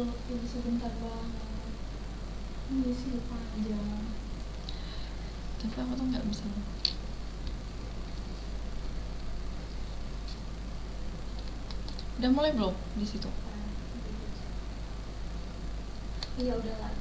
ini sebentar banget. Ini sih panjang. Tapi aku tuh nggak bisa. Udah mulai belum di situ? Iya udah lah.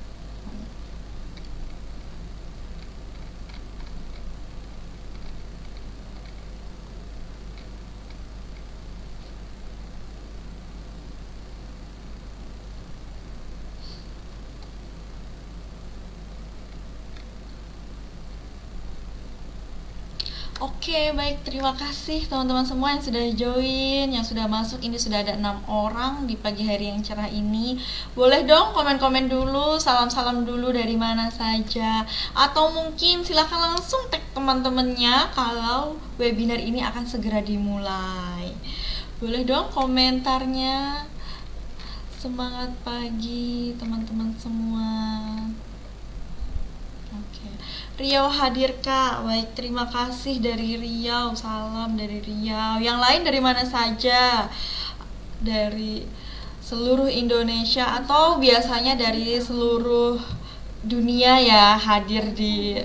Oke, baik. Terima kasih teman-teman semua yang sudah join, yang sudah masuk. Ini sudah ada 6 orang di pagi hari yang cerah ini. Boleh dong komen-komen dulu, salam-salam dulu dari mana saja. Atau mungkin silahkan langsung tag teman-temannya kalau webinar ini akan segera dimulai. Boleh dong komentarnya. Semangat pagi teman-teman semua. Oke. Riau hadir Kak. Baik, terima kasih dari Riau. Salam dari Riau. Yang lain dari mana saja? Dari seluruh Indonesia atau biasanya dari seluruh dunia ya hadir di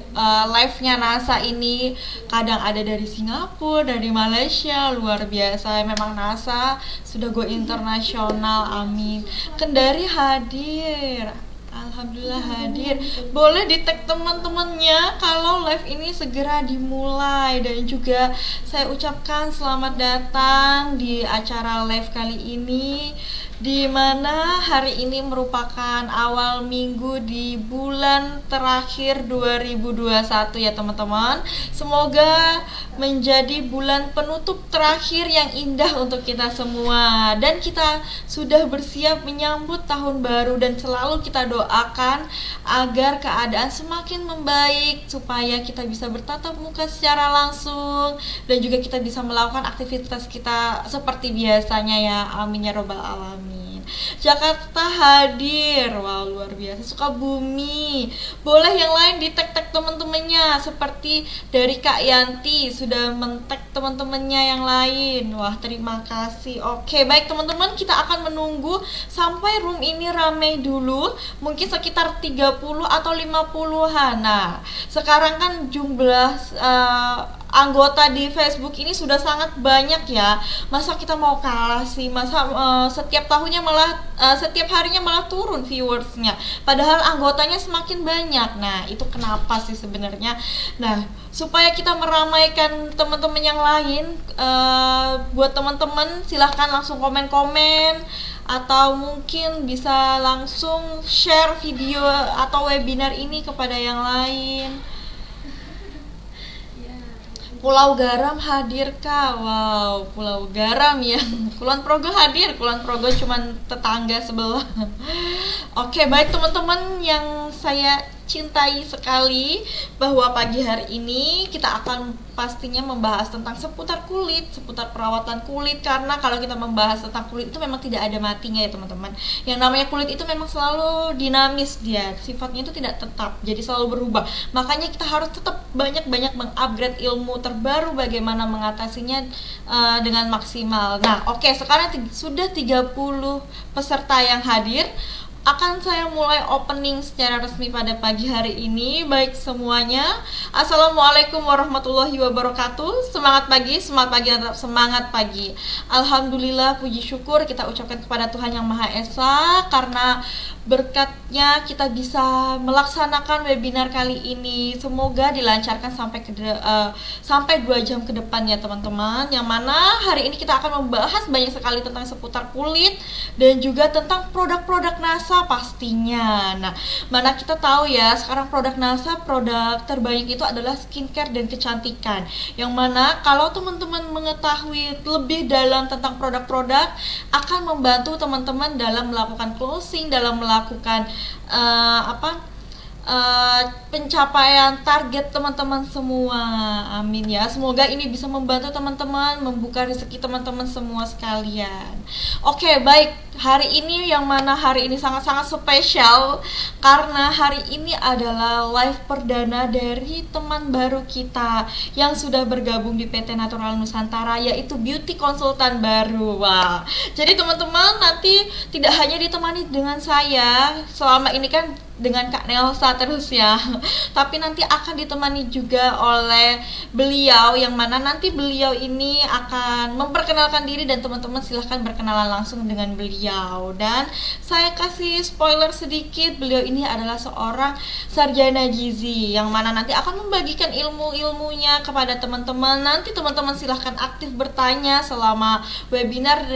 live-nya NASA ini. Kadang ada dari Singapura, dari Malaysia, luar biasa. Memang NASA sudah go internasional. Amin. Kendari hadir. Alhamdulillah hadir. Boleh di tag teman-temannya kalau live ini segera dimulai. Dan juga saya ucapkan selamat datang di acara live kali ini, di mana hari ini merupakan awal minggu di bulan terakhir 2021 ya teman-teman. Semoga menjadi bulan penutup terakhir yang indah untuk kita semua. Dan kita sudah bersiap menyambut tahun baru, dan selalu kita doakan agar keadaan semakin membaik, supaya kita bisa bertatap muka secara langsung dan juga kita bisa melakukan aktivitas kita seperti biasanya ya. Amin ya robbal alamin. Jakarta hadir. Wow, luar biasa. Sukabumi. Boleh yang lain di tag-tag teman-temannya, seperti dari Kak Yanti sudah men-tag teman-temannya yang lain. Wah, terima kasih. Oke, baik teman-teman, kita akan menunggu sampai room ini ramai dulu, mungkin sekitar 30 atau 50-an. Nah, sekarang kan jumlah anggota di Facebook ini sudah sangat banyak ya. Masa kita mau kalah sih? Masa setiap tahunnya malah setiap harinya malah turun viewersnya, padahal anggotanya semakin banyak. Nah, itu kenapa sih sebenarnya? Nah, supaya kita meramaikan teman-teman yang lain, buat teman-teman silahkan langsung komen-komen, atau mungkin bisa langsung share video atau webinar ini kepada yang lain. Pulau Garam hadir Kak. Wow, Pulau Garam ya. Kulon Progo hadir. Kulon Progo cuman tetangga sebelah. Oke, baik teman-teman yang saya cintai sekali, bahwa pagi hari ini kita akan pastinya membahas tentang seputar kulit, seputar perawatan kulit. Karena kalau kita membahas tentang kulit itu memang tidak ada matinya ya teman-teman. Yang namanya kulit itu memang selalu dinamis, dia sifatnya itu tidak tetap, jadi selalu berubah. Makanya kita harus tetap banyak-banyak mengupgrade ilmu terbaru bagaimana mengatasinya dengan maksimal. Nah, oke, sekarang sudah 30 peserta yang hadir. Akan saya mulai opening secara resmi pada pagi hari ini. Baik semuanya, assalamualaikum warahmatullahi wabarakatuh. Semangat pagi, tetap semangat pagi. Alhamdulillah, puji syukur kita ucapkan kepada Tuhan Yang Maha Esa, karena berkatnya kita bisa melaksanakan webinar kali ini. Semoga dilancarkan sampai 2 jam ke depan ya teman-teman. Yang mana hari ini kita akan membahas banyak sekali tentang seputar kulit dan juga tentang produk-produk NASA pastinya. Nah, mana kita tahu ya, sekarang produk NASA, produk terbanyak itu adalah skincare dan kecantikan. Yang mana kalau teman-teman mengetahui lebih dalam tentang produk-produk, akan membantu teman-teman dalam melakukan closing, dalam melakukan pencapaian target teman-teman semua. Amin ya. Semoga ini bisa membantu teman-teman, membuka rezeki teman-teman semua sekalian. Oke, baik. Hari ini yang mana hari ini sangat-sangat spesial karena hari ini adalah live perdana dari teman baru kita yang sudah bergabung di PT Natural Nusantara, yaitu beauty konsultan baru. Wah. Jadi teman-teman nanti tidak hanya ditemani dengan saya selama ini kan dengan Kak Nelsa terus ya, tapi nanti akan ditemani juga oleh beliau yang mana nanti beliau ini akan memperkenalkan diri dan teman-teman silahkan berkenalan langsung dengan beliau. Dan saya kasih spoiler sedikit, beliau ini adalah seorang sarjana gizi yang mana nanti akan membagikan ilmu-ilmunya kepada teman-teman. Nanti teman-teman silahkan aktif bertanya selama webinar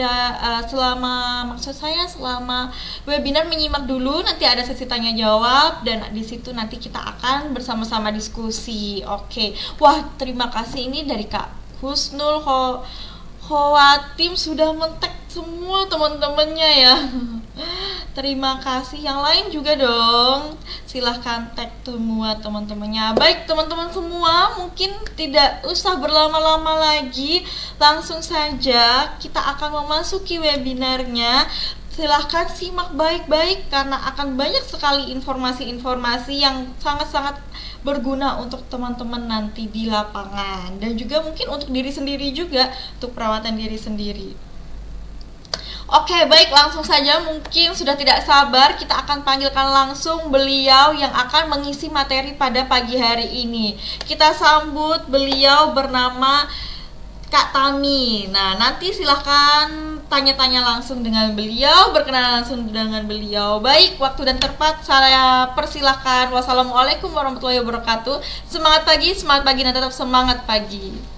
selama webinar menyimak dulu, nanti ada sesi tanya jawab dan di situ nanti kita akan bersama-sama diskusi. Oke. Wah, terima kasih ini dari Kak Husnul Khowatim sudah mentek semua teman-temannya ya. Terima kasih. Yang lain juga dong. Silahkan tag semua teman-temannya. Baik teman-teman semua, mungkin tidak usah berlama-lama lagi. Langsung saja kita akan memasuki webinarnya. Silahkan simak baik-baik karena akan banyak sekali informasi-informasi yang sangat-sangat berguna untuk teman-teman nanti di lapangan dan juga mungkin untuk diri sendiri juga, untuk perawatan diri sendiri. Oke, baik, langsung saja, mungkin sudah tidak sabar kita akan panggilkan langsung beliau yang akan mengisi materi pada pagi hari ini. Kita sambut beliau bernama Kak Tami. Nah, nanti silahkan tanya-tanya langsung dengan beliau, berkenalan langsung dengan beliau. Baik, waktu dan tempat saya persilahkan. Wassalamualaikum warahmatullahi wabarakatuh. Semangat pagi dan tetap semangat pagi.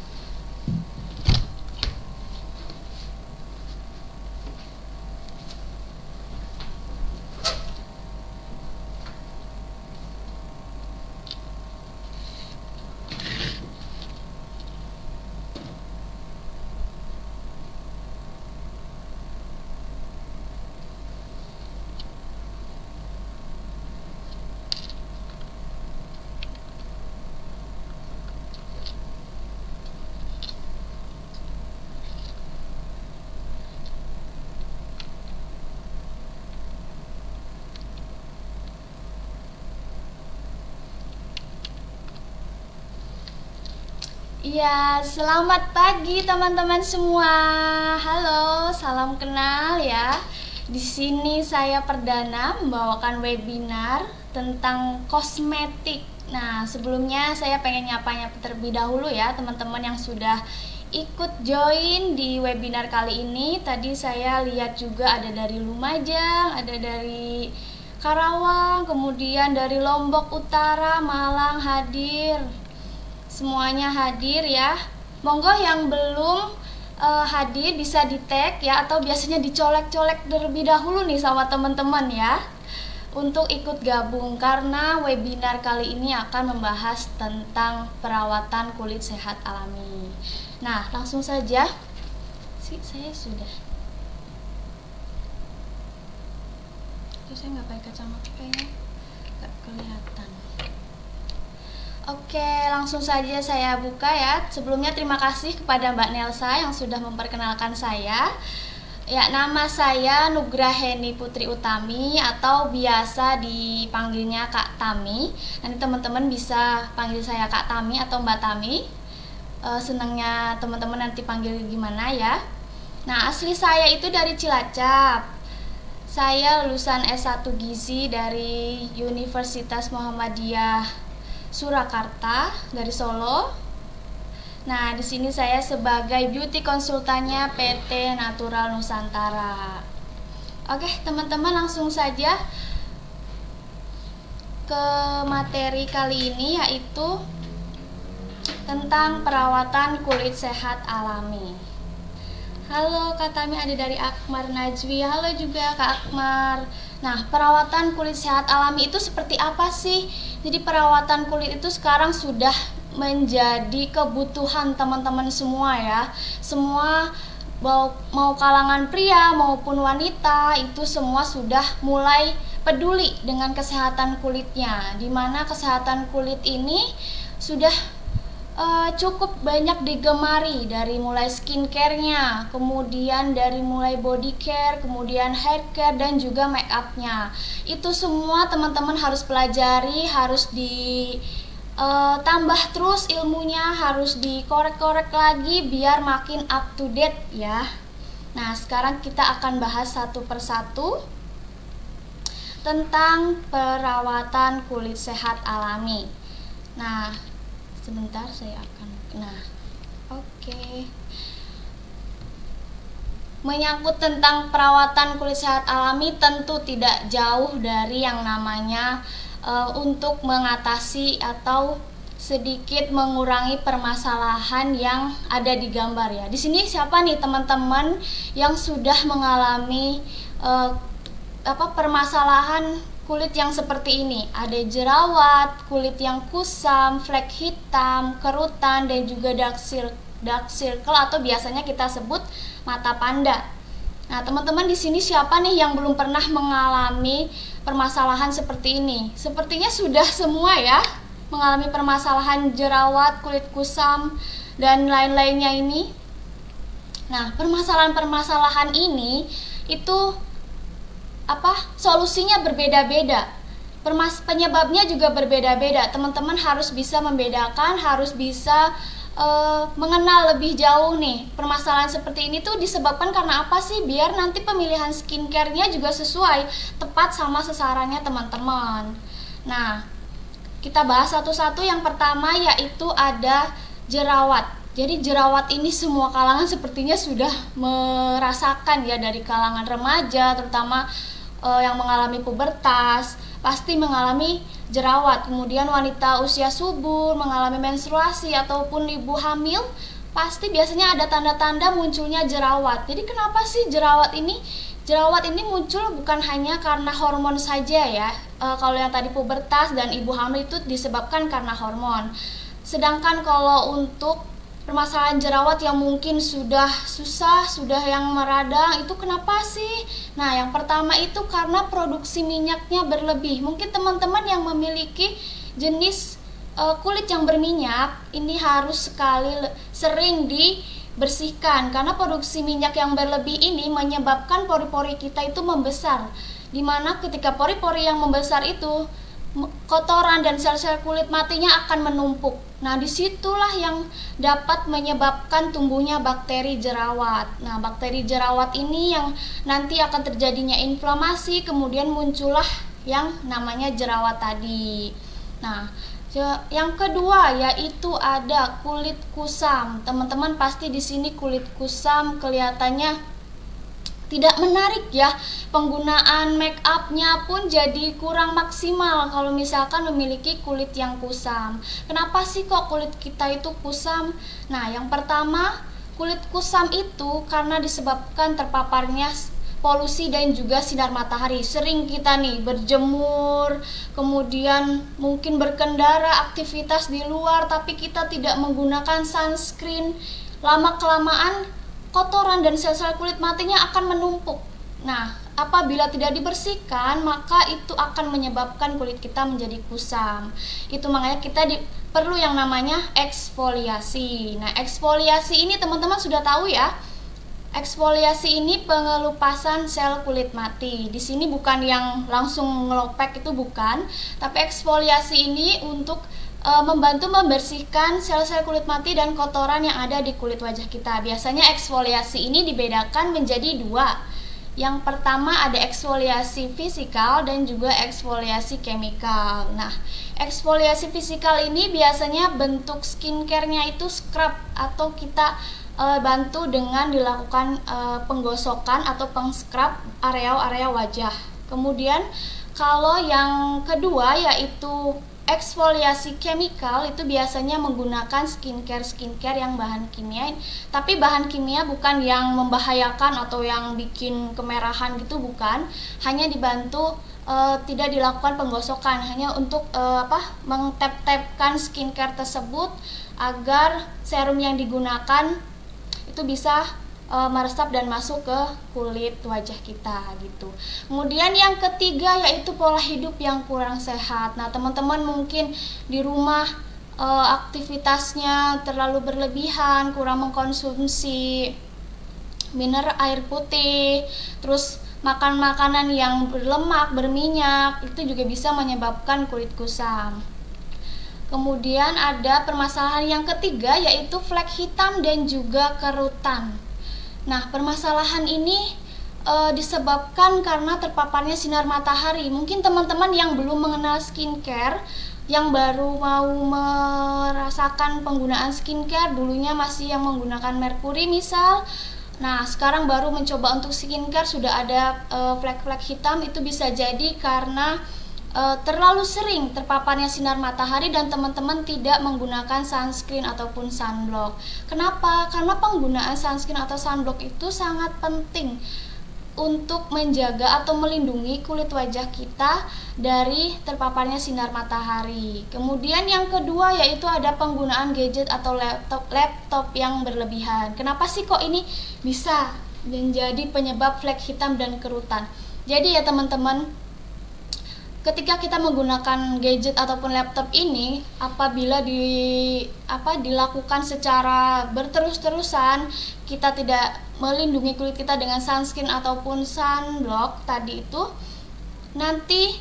Ya, selamat pagi teman-teman semua. Halo, salam kenal ya. Di sini saya perdana membawakan webinar tentang kosmetik. Nah, sebelumnya saya pengen nyapa-nyapa terlebih dahulu ya teman-teman yang sudah ikut join di webinar kali ini. Tadi saya lihat juga ada dari Lumajang, ada dari Karawang, kemudian dari Lombok Utara, Malang hadir. Semuanya hadir ya. Monggo yang belum hadir bisa di tag ya, atau biasanya dicolek-colek terlebih dahulu nih sama teman-teman ya untuk ikut gabung karena webinar kali ini akan membahas tentang perawatan kulit sehat alami. Nah, langsung saja. Saya sudah. Terus saya nggak pakai kacamata kayaknya nggak kelihatan. Oke, langsung saja saya buka ya. Sebelumnya terima kasih kepada Mbak Nelsa yang sudah memperkenalkan saya. Ya, nama saya Nugraheni Putri Utami atau biasa dipanggilnya Kak Tami. Nanti teman-teman bisa panggil saya Kak Tami atau Mbak Tami. Senangnya teman-teman nanti panggil gimana ya. Nah, asli saya itu dari Cilacap. Saya lulusan S1 Gizi dari Universitas Muhammadiyah Surakarta dari Solo. Nah, di sini saya sebagai beauty konsultannya PT Natural Nusantara. Oke, teman-teman langsung saja ke materi kali ini, yaitu tentang perawatan kulit sehat alami. Halo Kak Tami, ada dari Akmar Najwi. Halo juga Kak Akmar. Nah, perawatan kulit sehat alami itu seperti apa sih? Jadi perawatan kulit itu sekarang sudah menjadi kebutuhan teman-teman semua ya. Semua mau kalangan pria maupun wanita itu semua sudah mulai peduli dengan kesehatan kulitnya, dimana kesehatan kulit ini sudah cukup banyak digemari, dari mulai skincare-nya, kemudian dari mulai body care, kemudian hair care, dan juga make up-nya. Itu semua teman-teman harus pelajari, harus tambah terus ilmunya, harus dikorek-korek lagi biar makin up to date ya. Nah, sekarang kita akan bahas satu persatu tentang perawatan kulit sehat alami. Nah, sebentar saya akan oke. Menyangkut tentang perawatan kulit sehat alami tentu tidak jauh dari yang namanya untuk mengatasi atau sedikit mengurangi permasalahan yang ada di gambar ya. Di sini siapa nih teman-teman yang sudah mengalami permasalahan kulit yang seperti ini? Ada jerawat, kulit yang kusam, flek hitam, kerutan, dan juga dark circle atau biasanya kita sebut mata panda. Nah, teman-teman di sini siapa nih yang belum pernah mengalami permasalahan seperti ini? Sepertinya sudah semua ya mengalami permasalahan jerawat, kulit kusam, dan lain-lainnya ini. Nah, permasalahan-permasalahan ini itu solusinya berbeda-beda, penyebabnya juga berbeda-beda. Teman-teman harus bisa membedakan, harus bisa mengenal lebih jauh nih permasalahan seperti ini tuh disebabkan karena apa sih, biar nanti pemilihan skincare-nya juga sesuai, tepat sama sasarannya teman-teman. Nah, kita bahas satu-satu. Yang pertama yaitu ada jerawat. Jadi jerawat ini semua kalangan sepertinya sudah merasakan ya, dari kalangan remaja terutama yang mengalami pubertas pasti mengalami jerawat. Kemudian wanita usia subur mengalami menstruasi ataupun ibu hamil pasti biasanya ada tanda-tanda munculnya jerawat. Jadi kenapa sih jerawat ini? Jerawat ini muncul bukan hanya karena hormon saja ya. Kalau yang tadi pubertas dan ibu hamil itu disebabkan karena hormon. Sedangkan kalau untuk permasalahan jerawat yang mungkin sudah susah, sudah yang meradang, itu kenapa sih? Nah, yang pertama itu karena produksi minyaknya berlebih. Mungkin teman-teman yang memiliki jenis kulit yang berminyak, ini harus sering dibersihkan, karena produksi minyak yang berlebih ini menyebabkan pori-pori kita itu membesar. Dimana ketika pori-pori yang membesar itu, kotoran dan sel-sel kulit matinya akan menumpuk. Nah, disitulah yang dapat menyebabkan tumbuhnya bakteri jerawat. Nah, bakteri jerawat ini yang nanti akan terjadinya inflamasi, kemudian muncullah yang namanya jerawat tadi. Nah, yang kedua yaitu ada kulit kusam. Teman-teman pasti di sini kulit kusam kelihatannya tidak menarik ya, penggunaan make upnya pun jadi kurang maksimal kalau misalkan memiliki kulit yang kusam. Kenapa sih kok kulit kita itu kusam? Nah, yang pertama, kulit kusam itu karena disebabkan terpaparnya polusi dan juga sinar matahari. Sering kita nih berjemur, kemudian mungkin berkendara, aktivitas di luar, tapi kita tidak menggunakan sunscreen. Lama-kelamaan kotoran dan sel-sel kulit matinya akan menumpuk. Nah, apabila tidak dibersihkan, maka itu akan menyebabkan kulit kita menjadi kusam. Itu makanya kita perlu yang namanya eksfoliasi. Nah, eksfoliasi ini teman-teman sudah tahu ya. Eksfoliasi ini pengelupasan sel kulit mati. Di sini bukan yang langsung ngelopek, itu bukan, tapi eksfoliasi ini untuk membantu membersihkan sel-sel kulit mati dan kotoran yang ada di kulit wajah kita. Biasanya eksfoliasi ini dibedakan menjadi dua. Yang pertama ada eksfoliasi fisikal dan juga eksfoliasi chemical. Nah, eksfoliasi fisikal ini biasanya bentuk skincare-nya itu scrub atau kita bantu dengan dilakukan penggosokan atau peng-scrub area-area wajah. Kemudian kalau yang kedua yaitu eksfoliasi chemical, itu biasanya menggunakan skincare yang bahan kimia. Tapi bahan kimia bukan yang membahayakan atau yang bikin kemerahan gitu, bukan. Hanya dibantu tidak dilakukan penggosokan, hanya untuk mengtap-tapkan skincare tersebut agar serum yang digunakan itu bisa meresap dan masuk ke kulit wajah kita gitu. Kemudian yang ketiga yaitu pola hidup yang kurang sehat. Nah, teman-teman mungkin di rumah aktivitasnya terlalu berlebihan, kurang mengkonsumsi air putih, terus makan makanan yang berlemak, berminyak, itu juga bisa menyebabkan kulit kusam. Kemudian ada permasalahan yang ketiga yaitu flek hitam dan juga kerutan. Nah, permasalahan ini disebabkan karena terpaparnya sinar matahari. Mungkin teman-teman yang belum mengenal skincare, yang baru mau merasakan penggunaan skincare, dulunya masih yang menggunakan merkuri misal. Nah, sekarang baru mencoba untuk skincare sudah ada flek-flek hitam, itu bisa jadi karena terlalu sering terpaparnya sinar matahari dan teman-teman tidak menggunakan sunscreen ataupun sunblock. Kenapa? Karena penggunaan sunscreen atau sunblock itu sangat penting untuk menjaga atau melindungi kulit wajah kita dari terpaparnya sinar matahari. Kemudian yang kedua yaitu ada penggunaan gadget atau laptop yang berlebihan. Kenapa sih kok ini bisa menjadi penyebab flek hitam dan kerutan? Jadi ya teman-teman, ketika kita menggunakan gadget ataupun laptop ini, apabila dilakukan secara berterus-terusan, kita tidak melindungi kulit kita dengan sunscreen ataupun sunblock tadi itu, nanti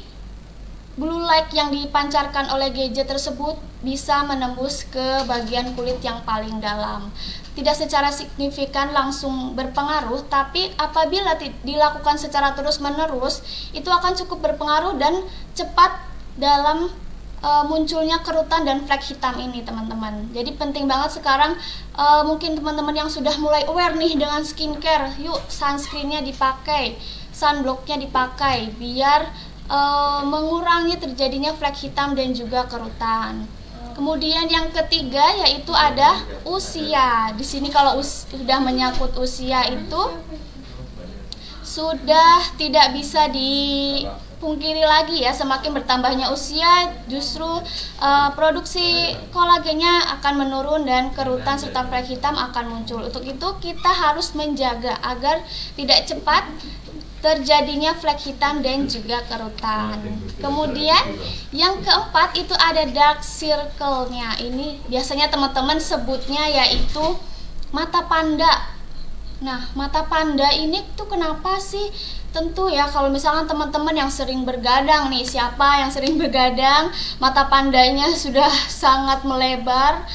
blue light yang dipancarkan oleh gadget tersebut bisa menembus ke bagian kulit yang paling dalam. Tidak secara signifikan langsung berpengaruh, tapi apabila dilakukan secara terus-menerus, itu akan cukup berpengaruh dan cepat dalam munculnya kerutan dan flek hitam ini, teman-teman. Jadi penting banget sekarang, mungkin teman-teman yang sudah mulai aware nih dengan skincare, yuk sunscreennya dipakai, sunblocknya dipakai, biar mengurangi terjadinya flek hitam dan juga kerutan. Kemudian yang ketiga yaitu ada usia. Di sini kalau sudah menyangkut usia itu sudah tidak bisa dipungkiri lagi ya, semakin bertambahnya usia justru produksi kolagennya akan menurun dan kerutan serta flek hitam akan muncul. Untuk itu kita harus menjaga agar tidak cepat terjadinya flek hitam dan juga kerutan. Kemudian yang keempat itu ada dark circle-nya. Ini biasanya teman-teman sebutnya yaitu mata panda. Nah, mata panda ini tuh kenapa sih? Tentu ya kalau misalkan teman-teman yang sering bergadang nih, siapa yang sering bergadang, mata pandanya sudah sangat melebar.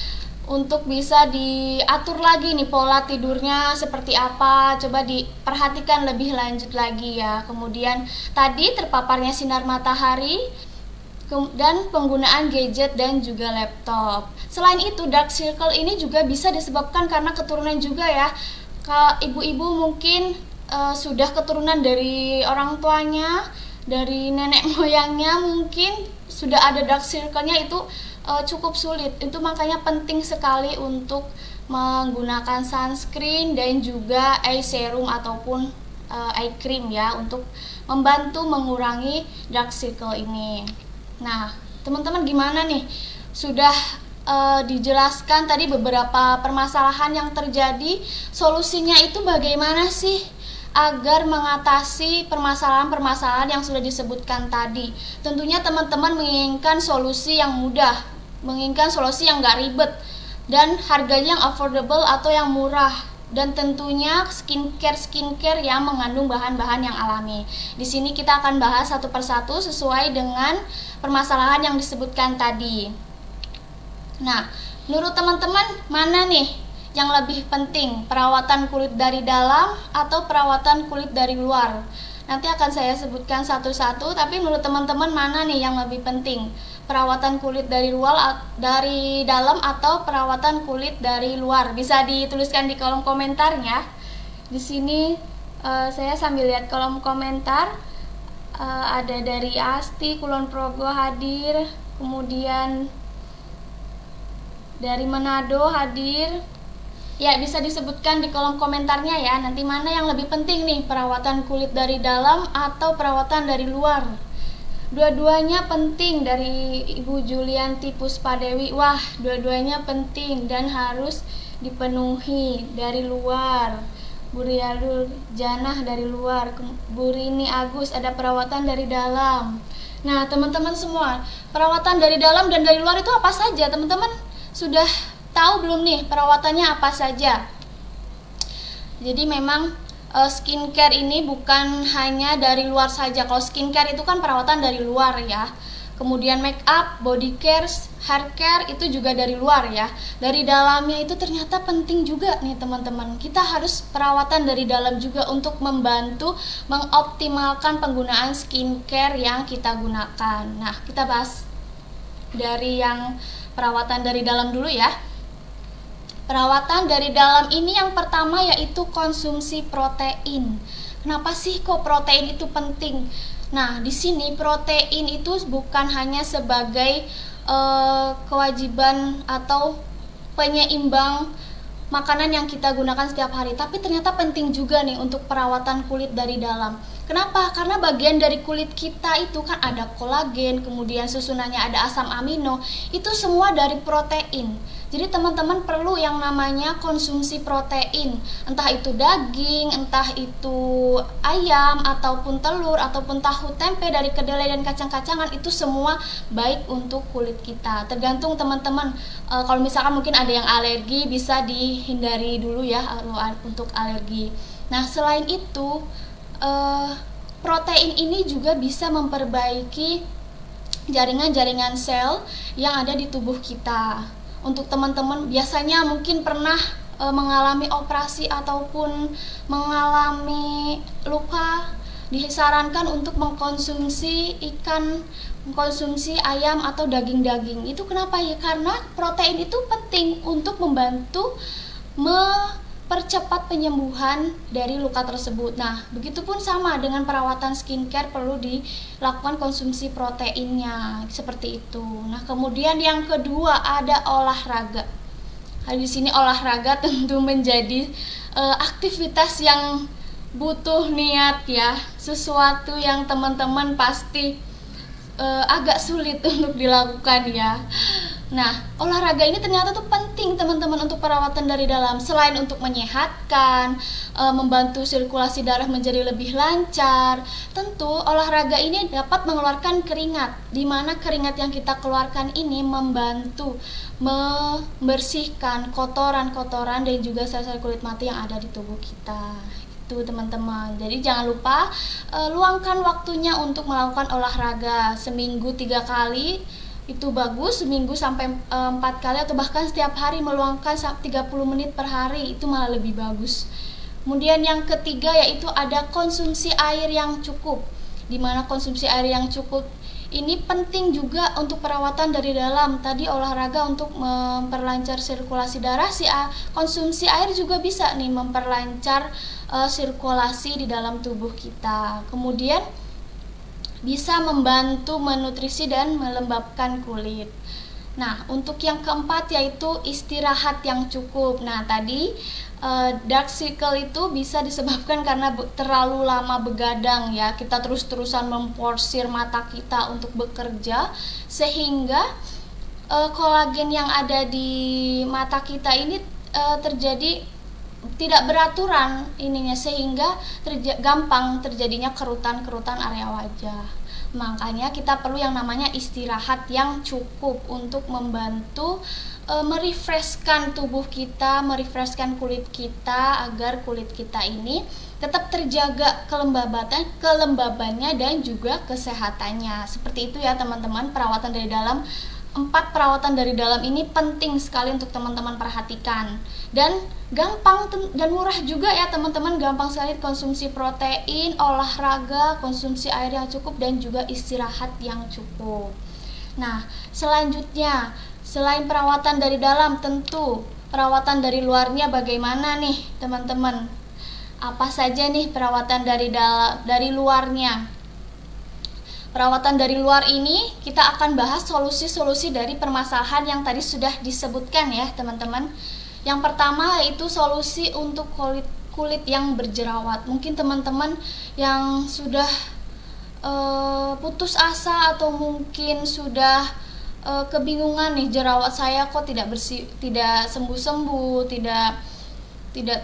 Untuk bisa diatur lagi nih pola tidurnya seperti apa, coba diperhatikan lebih lanjut lagi ya. Kemudian tadi terpaparnya sinar matahari dan penggunaan gadget dan juga laptop. Selain itu dark circle ini juga bisa disebabkan karena keturunan juga ya. Ibu-ibu mungkin sudah keturunan dari orang tuanya, dari nenek moyangnya mungkin sudah ada dark circle-nya, itu cukup sulit. Itu makanya penting sekali untuk menggunakan sunscreen dan juga eye serum ataupun eye cream ya, untuk membantu mengurangi dark circle ini. Nah, teman-teman gimana nih? Sudah dijelaskan tadi beberapa permasalahan yang terjadi. Solusinya itu bagaimana sih agar mengatasi permasalahan-permasalahan yang sudah disebutkan tadi? Tentunya teman-teman menginginkan solusi yang mudah, menginginkan solusi yang gak ribet dan harganya yang affordable atau yang murah, dan tentunya skincare yang mengandung bahan-bahan yang alami. Di sini kita akan bahas satu persatu sesuai dengan permasalahan yang disebutkan tadi. Nah, menurut teman-teman mana nih yang lebih penting, perawatan kulit dari dalam atau perawatan kulit dari luar? Nanti akan saya sebutkan satu-satu, tapi menurut teman-teman mana nih yang lebih penting, perawatan kulit dari dalam atau perawatan kulit dari luar? Bisa dituliskan di kolom komentarnya. Di sini saya sambil lihat kolom komentar, ada dari Asti, Kulon Progo hadir, kemudian dari Manado hadir. Ya, bisa disebutkan di kolom komentarnya ya, nanti mana yang lebih penting nih, perawatan kulit dari dalam atau perawatan dari luar? Dua-duanya penting. Dari Ibu Julianti Puspadewi, wah dua-duanya penting dan harus dipenuhi. Dari luar, Bu Riyadul Janah dari luar, Bu Rini Agus ada perawatan dari dalam. Nah teman-teman semua, perawatan dari dalam dan dari luar itu apa saja? Teman-teman sudah tahu belum nih perawatannya apa saja? Jadi memang skincare ini bukan hanya dari luar saja. Kalau skincare itu kan perawatan dari luar ya. Kemudian make up, body care, hair care itu juga dari luar ya. Dari dalamnya itu ternyata penting juga nih teman-teman. Kita harus perawatan dari dalam juga untuk membantu mengoptimalkan penggunaan skincare yang kita gunakan. Nah, kita bahas dari yang perawatan dari dalam dulu ya. Perawatan dari dalam ini yang pertama yaitu konsumsi protein. Kenapa sih kok protein itu penting? Nah, di sini protein itu bukan hanya sebagai kewajiban atau penyeimbang makanan yang kita gunakan setiap hari, tapi ternyata penting juga nih untuk perawatan kulit dari dalam. Kenapa? Karena bagian dari kulit kita itu kan ada kolagen, kemudian susunannya ada asam amino, itu semua dari protein. Jadi teman-teman perlu yang namanya konsumsi protein, entah itu daging, entah itu ayam, ataupun telur, ataupun tahu tempe dari kedelai dan kacang-kacangan, itu semua baik untuk kulit kita. Tergantung teman-teman, kalau misalkan mungkin ada yang alergi bisa dihindari dulu ya untuk alergi. Nah selain itu protein ini juga bisa memperbaiki jaringan-jaringan sel yang ada di tubuh kita. Untuk teman-teman biasanya mungkin pernah mengalami operasi ataupun mengalami luka, disarankan untuk mengkonsumsi ikan, mengkonsumsi ayam atau daging-daging. Itu kenapa ya? Karena protein itu penting untuk membantu mempercepat penyembuhan dari luka tersebut. Nah, begitupun sama dengan perawatan skincare, perlu dilakukan konsumsi proteinnya seperti itu. Nah, kemudian yang kedua ada olahraga. Nah, di sini olahraga tentu menjadi aktivitas yang butuh niat ya, sesuatu yang teman-teman pasti agak sulit untuk dilakukan ya. Nah, olahraga ini ternyata tuh penting teman-teman untuk perawatan dari dalam. Selain untuk menyehatkan, membantu sirkulasi darah menjadi lebih lancar, tentu olahraga ini dapat mengeluarkan keringat, di mana keringat yang kita keluarkan ini membantu membersihkan kotoran-kotoran dan juga sel-sel kulit mati yang ada di tubuh kita. Itu teman-teman. Jadi jangan lupa luangkan waktunya untuk melakukan olahraga seminggu 3 kali. Itu bagus, seminggu sampai 4 kali atau bahkan setiap hari meluangkan 30 menit per hari, itu malah lebih bagus. Kemudian yang ketiga yaitu ada konsumsi air yang cukup, dimana konsumsi air yang cukup ini penting juga untuk perawatan dari dalam. Tadi olahraga untuk memperlancar sirkulasi darah, konsumsi air juga bisa nih memperlancar sirkulasi di dalam tubuh kita. Kemudian bisa membantu menutrisi dan melembabkan kulit. Nah, untuk yang keempat yaitu istirahat yang cukup. Nah, tadi dark circle itu bisa disebabkan karena terlalu lama begadang ya. Kita terus-terusan memforsir mata kita untuk bekerja, sehingga kolagen yang ada di mata kita ini terjadi tidak beraturan ininya, sehingga gampang terjadinya kerutan-kerutan area wajah. Makanya kita perlu yang namanya istirahat yang cukup untuk membantu merefreshkan tubuh kita, merefreshkan kulit kita agar kulit kita ini tetap terjaga kelembabannya dan juga kesehatannya. Seperti itu ya teman-teman, perawatan dari dalam. 4 perawatan dari dalam ini penting sekali untuk teman-teman perhatikan, dan gampang dan murah juga ya teman-teman. Gampang sekali konsumsi protein, olahraga, konsumsi air yang cukup, dan juga istirahat yang cukup. Nah, selanjutnya selain perawatan dari dalam, tentu perawatan dari luarnya bagaimana nih teman-teman? Apa saja nih perawatan dari luarnya? Perawatan dari luar ini kita akan bahas solusi-solusi dari permasalahan yang tadi sudah disebutkan ya teman-teman. Yang pertama yaitu solusi untuk kulit yang berjerawat. Mungkin teman-teman yang sudah putus asa atau mungkin sudah kebingungan nih, jerawat saya kok tidak sembuh-sembuh, tidak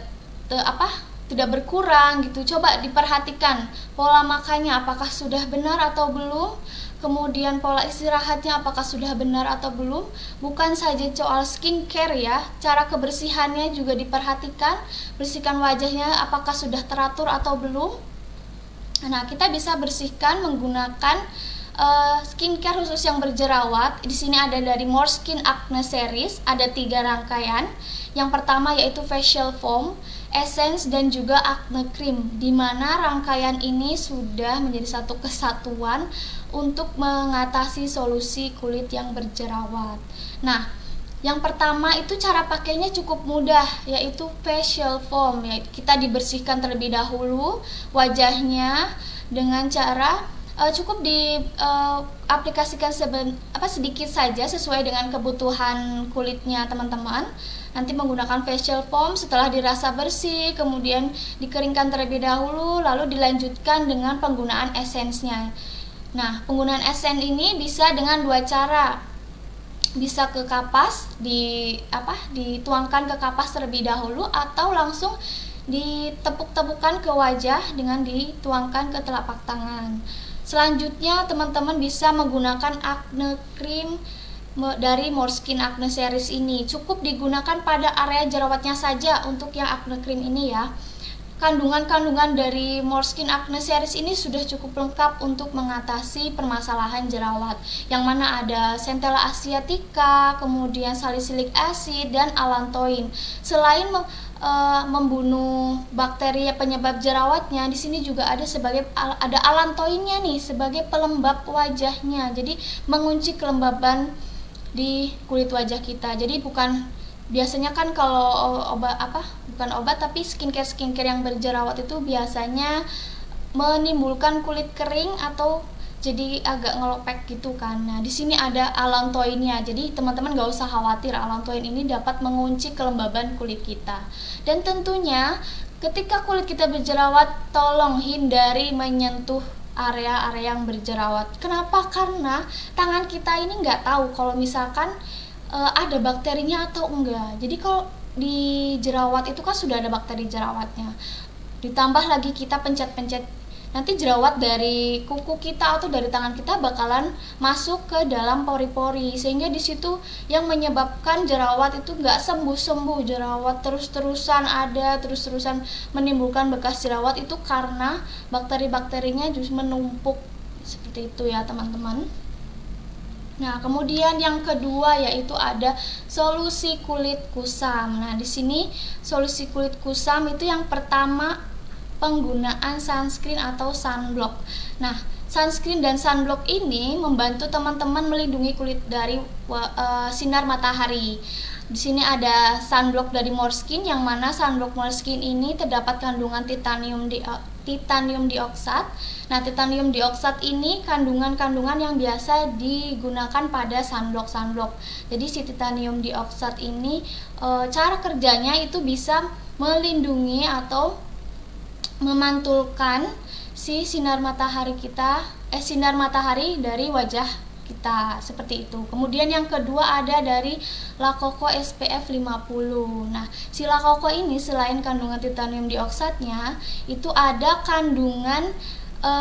tidak berkurang gitu. Coba diperhatikan pola makannya apakah sudah benar atau belum, kemudian pola istirahatnya apakah sudah benar atau belum. Bukan saja soal skincare ya, cara kebersihannya juga diperhatikan, bersihkan wajahnya apakah sudah teratur atau belum. Nah, kita bisa bersihkan menggunakan skincare khusus yang berjerawat. Di sini ada dari Moreskin Acne Series, ada 3 rangkaian. Yang pertama yaitu facial foam, essence, dan juga acne cream, di mana rangkaian ini sudah menjadi satu kesatuan untuk mengatasi solusi kulit yang berjerawat. Nah, yang pertama itu cara pakainya cukup mudah, yaitu facial foam. Yaitu kita dibersihkan terlebih dahulu wajahnya dengan cara cukup diaplikasikan sedikit saja sesuai dengan kebutuhan kulitnya teman-teman. Nanti menggunakan facial foam, setelah dirasa bersih kemudian dikeringkan terlebih dahulu, lalu dilanjutkan dengan penggunaan esensnya. Nah, penggunaan esen ini bisa dengan 2 cara. Bisa ke kapas, dituangkan ke kapas terlebih dahulu, atau langsung ditepuk-tepukan ke wajah dengan dituangkan ke telapak tangan. Selanjutnya teman-teman bisa menggunakan acne cream dari Moreskin Acne Series ini. Cukup digunakan pada area jerawatnya saja untuk yang acne cream ini ya. Kandungan-kandungan dari Moreskin Acne Series ini sudah cukup lengkap untuk mengatasi permasalahan jerawat, yang mana ada Centella asiatica, kemudian salicylic acid, dan allantoin. Selain membunuh bakteri penyebab jerawatnya, di sini juga ada allantoinnya nih sebagai pelembab wajahnya. Jadi mengunci kelembaban di kulit wajah kita. Jadi biasanya kan kalau bukan obat tapi skincare yang berjerawat itu biasanya menimbulkan kulit kering atau jadi agak ngelopek gitu kan. Nah, di sini ada allantoinnya. Jadi teman-teman gak usah khawatir, allantoin ini dapat mengunci kelembaban kulit kita. Dan tentunya ketika kulit kita berjerawat, tolong hindari menyentuh area-area yang berjerawat. Kenapa? Karena tangan kita ini nggak tahu kalau misalkan ada bakterinya atau enggak. Jadi kalau di jerawat itu kan sudah ada bakteri jerawatnya. Ditambah lagi kita pencet-pencet, nanti jerawat dari kuku kita atau dari tangan kita bakalan masuk ke dalam pori-pori, sehingga di situ yang menyebabkan jerawat itu nggak sembuh-sembuh. Jerawat terus-terusan menimbulkan bekas jerawat, itu karena bakteri-bakterinya justru menumpuk seperti itu ya teman-teman. Nah, kemudian yang kedua yaitu ada solusi kulit kusam. Nah, di sini solusi kulit kusam itu yang pertama penggunaan sunscreen atau sunblock. Nah, sunscreen dan sunblock ini membantu teman-teman melindungi kulit dari sinar matahari. Di sini ada sunblock dari Moreskin, yang mana sunblock Moreskin ini terdapat kandungan titanium dioksat. Nah, titanium dioksat ini kandungan yang biasa digunakan pada sunblock. Jadi si titanium dioksat ini cara kerjanya itu bisa melindungi atau memantulkan si sinar matahari dari wajah kita, seperti itu. Kemudian yang kedua ada dari La Coco SPF 50. Nah, si La Coco ini selain kandungan titanium dioksatnya, itu ada kandungan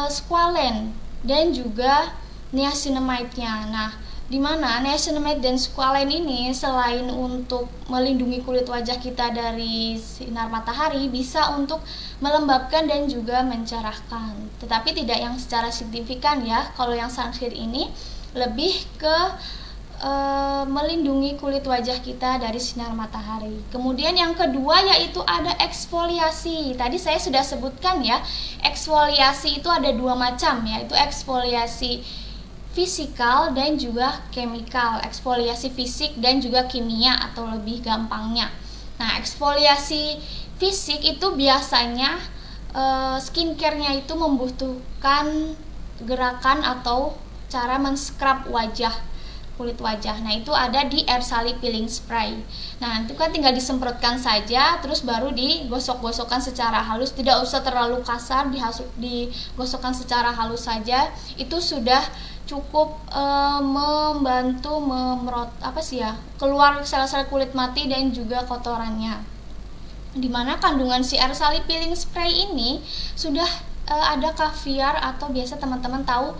squalene dan juga niacinamide-nya. Nah, di mana niacinamide dan squalene ini selain untuk melindungi kulit wajah kita dari sinar matahari, bisa untuk melembabkan dan juga mencerahkan, tetapi tidak yang secara signifikan ya. Kalau yang sunscreen ini lebih ke melindungi kulit wajah kita dari sinar matahari. Kemudian yang kedua yaitu ada eksfoliasi. Tadi saya sudah sebutkan ya, eksfoliasi itu ada 2 macam, yaitu eksfoliasi fisikal dan juga chemical. Eksfoliasi fisik dan juga kimia atau lebih gampangnya. Nah, eksfoliasi fisik itu biasanya skincare-nya itu membutuhkan gerakan atau cara men-scrub kulit wajah. Nah, itu ada di Airsalip peeling spray. Nah, itu kan tinggal disemprotkan saja, terus baru digosok-gosokkan secara halus, tidak usah terlalu kasar, digosokkan secara halus saja. Itu sudah cukup membantu keluar sel-sel kulit mati dan juga kotorannya. Dimana kandungan si air sali peeling spray ini sudah ada kaviar atau biasa teman-teman tahu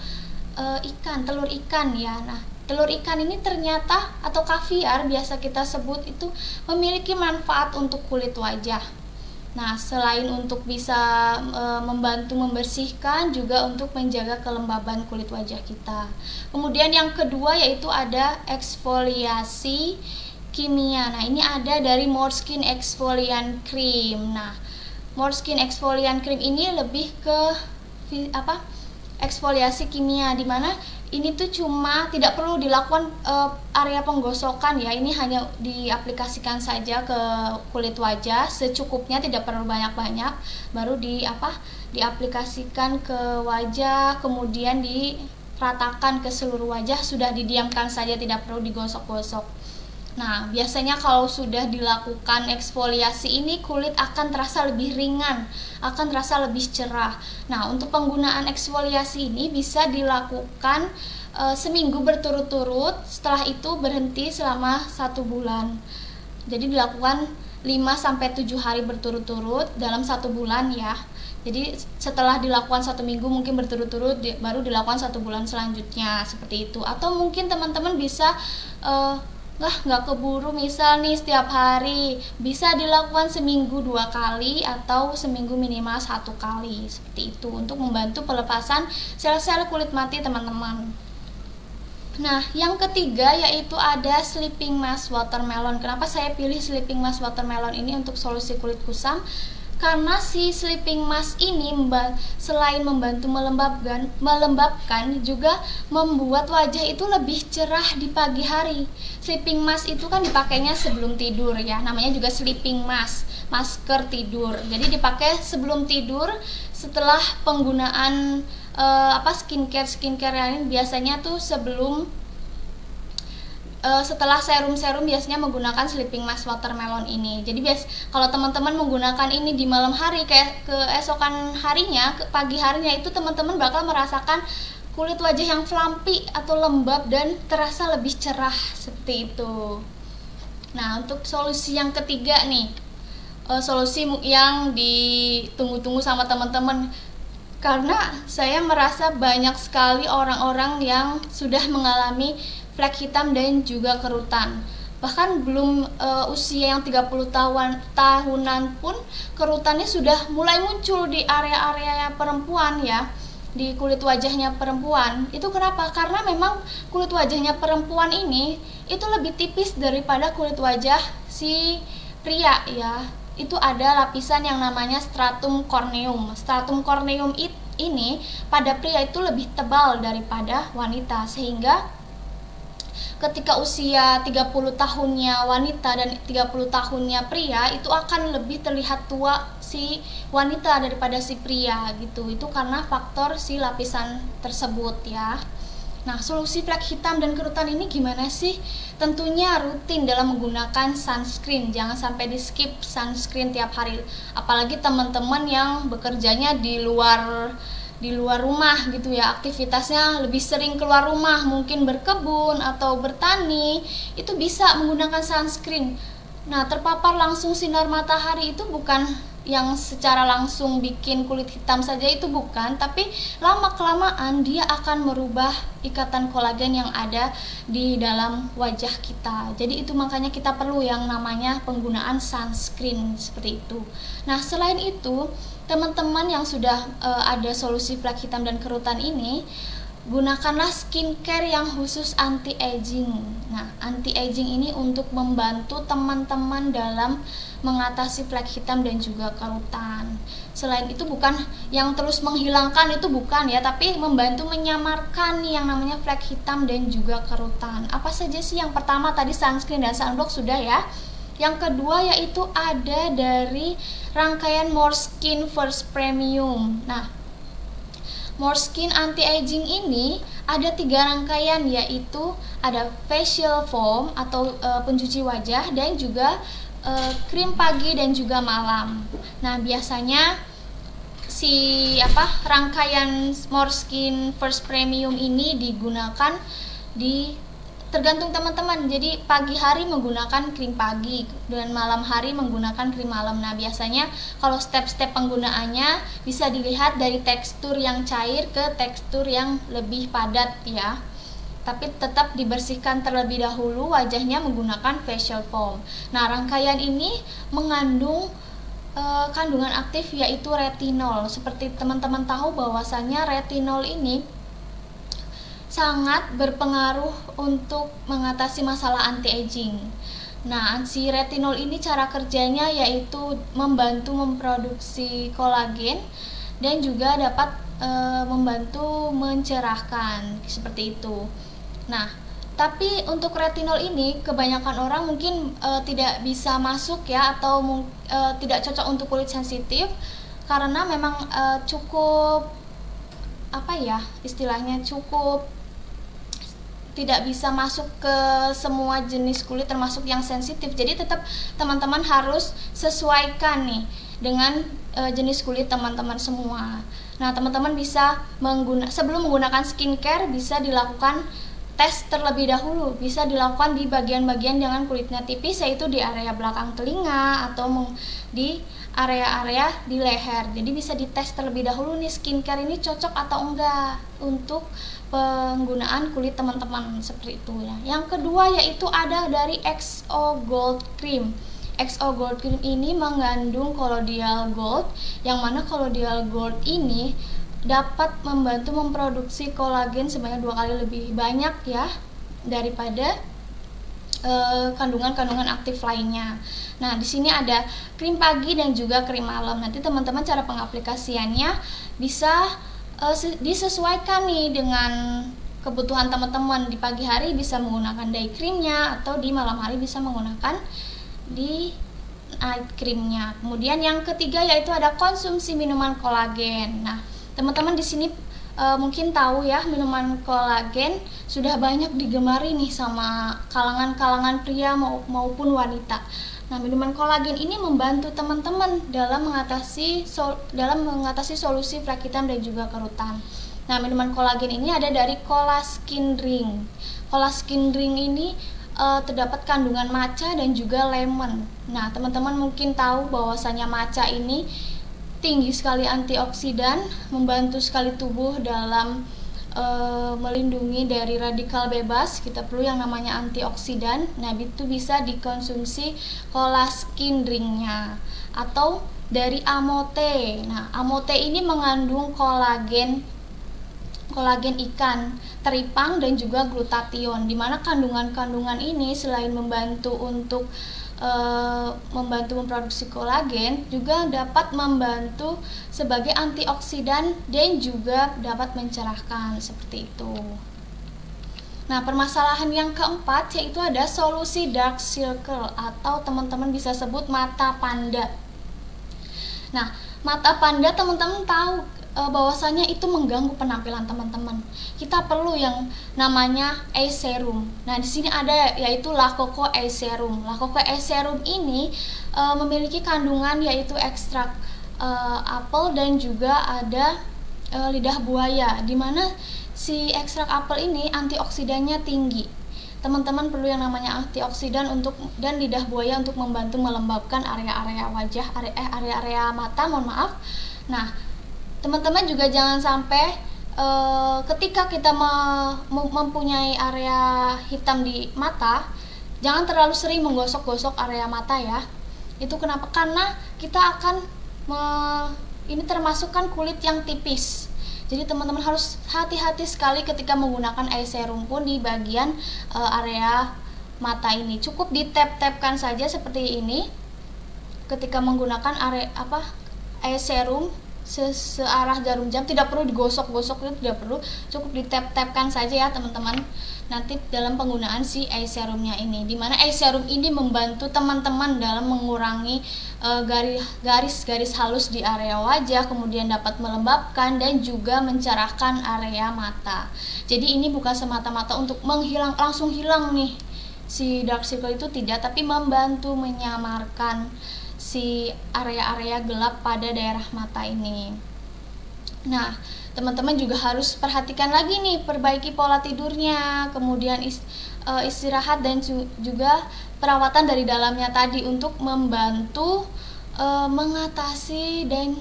ikan, telur ikan ya. Nah, telur ikan ini ternyata atau kaviar biasa kita sebut itu memiliki manfaat untuk kulit wajah. Nah, selain untuk bisa membantu membersihkan, juga untuk menjaga kelembaban kulit wajah kita. Kemudian yang kedua yaitu ada eksfoliasi kimia. Nah, ini ada dari Morskin Exfoliant Cream. Nah, Morskin Exfoliant Cream ini lebih ke eksfoliasi kimia, dimana ini tuh cuma tidak perlu dilakukan area penggosokan ya. Ini hanya diaplikasikan saja ke kulit wajah secukupnya, tidak perlu banyak-banyak. Baru diaplikasikan ke wajah, kemudian diratakan ke seluruh wajah, sudah didiamkan saja, tidak perlu digosok-gosok. Nah, biasanya kalau sudah dilakukan eksfoliasi ini, kulit akan terasa lebih ringan, akan terasa lebih cerah. Nah, untuk penggunaan eksfoliasi ini bisa dilakukan seminggu berturut-turut, setelah itu berhenti selama 1 bulan. Jadi dilakukan 5-7 hari berturut-turut dalam 1 bulan ya. Jadi setelah dilakukan 1 minggu mungkin berturut-turut, baru dilakukan 1 bulan selanjutnya, seperti itu. Atau mungkin teman-teman bisa nggak keburu misal nih setiap hari, bisa dilakukan seminggu 2 kali atau seminggu minimal 1 kali, seperti itu, untuk membantu pelepasan sel-sel kulit mati teman-teman. Nah, yang ketiga yaitu ada Sleeping Mask Watermelon. Kenapa saya pilih Sleeping Mask Watermelon ini untuk solusi kulit kusam? Karena si sleeping mask ini selain membantu melembabkan juga membuat wajah itu lebih cerah di pagi hari. Sleeping mask itu kan dipakainya sebelum tidur ya, namanya juga sleeping mask, masker tidur. Jadi dipakai sebelum tidur setelah penggunaan skincare lain, biasanya tuh setelah serum-serum biasanya menggunakan sleeping mask watermelon ini. Jadi kalau teman-teman menggunakan ini di malam hari, kayak keesokan harinya, ke pagi harinya, itu teman-teman bakal merasakan kulit wajah yang flumpy atau lembab dan terasa lebih cerah, seperti itu. Nah, untuk solusi yang ketiga nih, solusi yang ditunggu-tunggu sama teman-teman, karena saya merasa banyak sekali orang-orang yang sudah mengalami flek hitam dan juga kerutan. Bahkan belum usia yang 30 tahunan pun kerutannya sudah mulai muncul di area-area perempuan ya, di kulit wajahnya perempuan. Itu kenapa? Karena memang kulit wajahnya perempuan ini itu lebih tipis daripada kulit wajah si pria ya. Itu ada lapisan yang namanya stratum corneum. Stratum corneum ini pada pria itu lebih tebal daripada wanita, sehingga ketika usia 30 tahunnya wanita dan 30 tahunnya pria itu akan lebih terlihat tua si wanita daripada si pria gitu. Itu karena faktor si lapisan tersebut ya. Nah, solusi flek hitam dan kerutan ini gimana sih? Tentunya rutin dalam menggunakan sunscreen. Jangan sampai di skip sunscreen tiap hari. Apalagi teman-teman yang bekerjanya di luar rumah gitu ya, aktivitasnya lebih sering keluar rumah, mungkin berkebun atau bertani, itu bisa menggunakan sunscreen. Nah, terpapar langsung sinar matahari itu bukan yang secara langsung bikin kulit hitam saja, itu bukan, tapi lama-kelamaan dia akan merubah ikatan kolagen yang ada di dalam wajah kita. Jadi itu makanya kita perlu yang namanya penggunaan sunscreen seperti itu. Nah, selain itu, teman-teman yang sudah ada solusi flek hitam dan kerutan ini, gunakanlah skincare yang khusus anti-aging. Nah, anti-aging ini untuk membantu teman-teman dalam mengatasi flek hitam dan juga kerutan. Selain itu bukan yang terus menghilangkan, itu bukan ya, tapi membantu menyamarkan yang namanya flek hitam dan juga kerutan. Apa saja sih? Yang pertama tadi sunscreen dan sunblock sudah ya. Yang kedua yaitu ada dari rangkaian Morskin First Premium. Nah, Morskin Anti-Aging ini ada 3 rangkaian, yaitu ada facial foam atau pencuci wajah, dan juga krim pagi dan juga malam. Nah, biasanya rangkaian Morskin First Premium ini digunakan di tergantung teman-teman. Jadi pagi hari menggunakan krim pagi dan malam hari menggunakan krim malam. Nah, biasanya kalau step-step penggunaannya bisa dilihat dari tekstur yang cair ke tekstur yang lebih padat ya. Tapi tetap dibersihkan terlebih dahulu wajahnya menggunakan facial foam. Nah, rangkaian ini mengandung kandungan aktif yaitu retinol. Seperti teman-teman tahu bahwasannya retinol ini sangat berpengaruh untuk mengatasi masalah anti-aging. Nah, si retinol ini cara kerjanya yaitu membantu memproduksi kolagen dan juga dapat membantu mencerahkan, seperti itu. Nah, tapi untuk retinol ini kebanyakan orang mungkin tidak bisa masuk ya, atau tidak cocok untuk kulit sensitif karena memang cukup istilahnya cukup tidak bisa masuk ke semua jenis kulit termasuk yang sensitif. Jadi tetap teman-teman harus sesuaikan nih dengan jenis kulit teman-teman semua. Nah, teman-teman bisa sebelum menggunakan skincare bisa dilakukan tes terlebih dahulu. Bisa dilakukan di bagian-bagian dengan kulitnya tipis, yaitu di area belakang telinga atau di area-area di leher. Jadi bisa dites terlebih dahulu nih skincare ini cocok atau enggak untuk penggunaan kulit teman-teman, seperti itu ya. Yang kedua yaitu ada dari XO Gold Cream. XO Gold Cream ini mengandung kolodial gold, yang mana kolodial gold ini dapat membantu memproduksi kolagen sebanyak 2 kali lebih banyak ya daripada kandungan-kandungan aktif lainnya. Nah, di sini ada krim pagi dan juga krim malam. Nanti teman-teman cara pengaplikasiannya bisa disesuaikan nih dengan kebutuhan teman-teman. Di pagi hari bisa menggunakan day creamnya, atau di malam hari bisa menggunakan di night creamnya. Kemudian yang ketiga yaitu ada konsumsi minuman kolagen. Nah, teman-teman di sini mungkin tahu ya, minuman kolagen sudah banyak digemari nih sama kalangan-kalangan pria maupun wanita. Nah, minuman kolagen ini membantu teman-teman dalam mengatasi solusi perakitan dan juga kerutan. Nah, minuman kolagen ini ada dari Colaskin Ring. Colaskin Ring ini terdapat kandungan matcha dan juga lemon. Nah, teman-teman mungkin tahu bahwasanya matcha ini tinggi sekali antioksidan, membantu sekali tubuh dalam melindungi dari radikal bebas. Kita perlu yang namanya antioksidan. Nah, itu bisa dikonsumsi Colaskin Ring-nya atau dari Amote. Nah, Amote ini mengandung kolagen ikan, teripang dan juga glutathione, di mana kandungan-kandungan ini selain membantu untuk memproduksi kolagen, juga dapat membantu sebagai antioksidan dan juga dapat mencerahkan, seperti itu. Nah, permasalahan yang keempat yaitu ada solusi dark circle atau teman-teman bisa sebut mata panda. Nah, mata panda teman-teman tahu bahwasanya itu mengganggu penampilan teman-teman. Kita perlu yang namanya eye serum. Nah, di sini ada yaitu La Coco Eye Serum. La Coco Eye Serum ini memiliki kandungan yaitu ekstrak apel dan juga ada lidah buaya, di mana si ekstrak apel ini antioksidannya tinggi. Teman-teman perlu yang namanya antioksidan dan lidah buaya untuk membantu melembabkan area-area wajah, area-area mata, mohon maaf. Nah, teman-teman juga jangan sampai ketika kita mempunyai area hitam di mata, jangan terlalu sering menggosok-gosok area mata ya. Itu kenapa? Karena kita akan ini termasuk kan kulit yang tipis. Jadi teman-teman harus hati-hati sekali ketika menggunakan eye serum pun di bagian area mata ini. Cukup ditap-tapkan saja seperti ini. Ketika menggunakan eye serum searah jarum jam, tidak perlu digosok-gosok, itu tidak perlu, cukup ditap-tapkan saja ya teman-teman nanti dalam penggunaan si eye serumnya ini, dimana eye serum ini membantu teman-teman dalam mengurangi garis-garis halus di area wajah, kemudian dapat melembabkan dan juga mencerahkan area mata. Jadi ini bukan semata-mata untuk langsung hilang nih si dark circle itu, tidak, tapi membantu menyamarkan si area-area gelap pada daerah mata ini. Nah, teman-teman juga harus perhatikan lagi nih, perbaiki pola tidurnya, kemudian istirahat dan juga perawatan dari dalamnya tadi untuk membantu mengatasi dan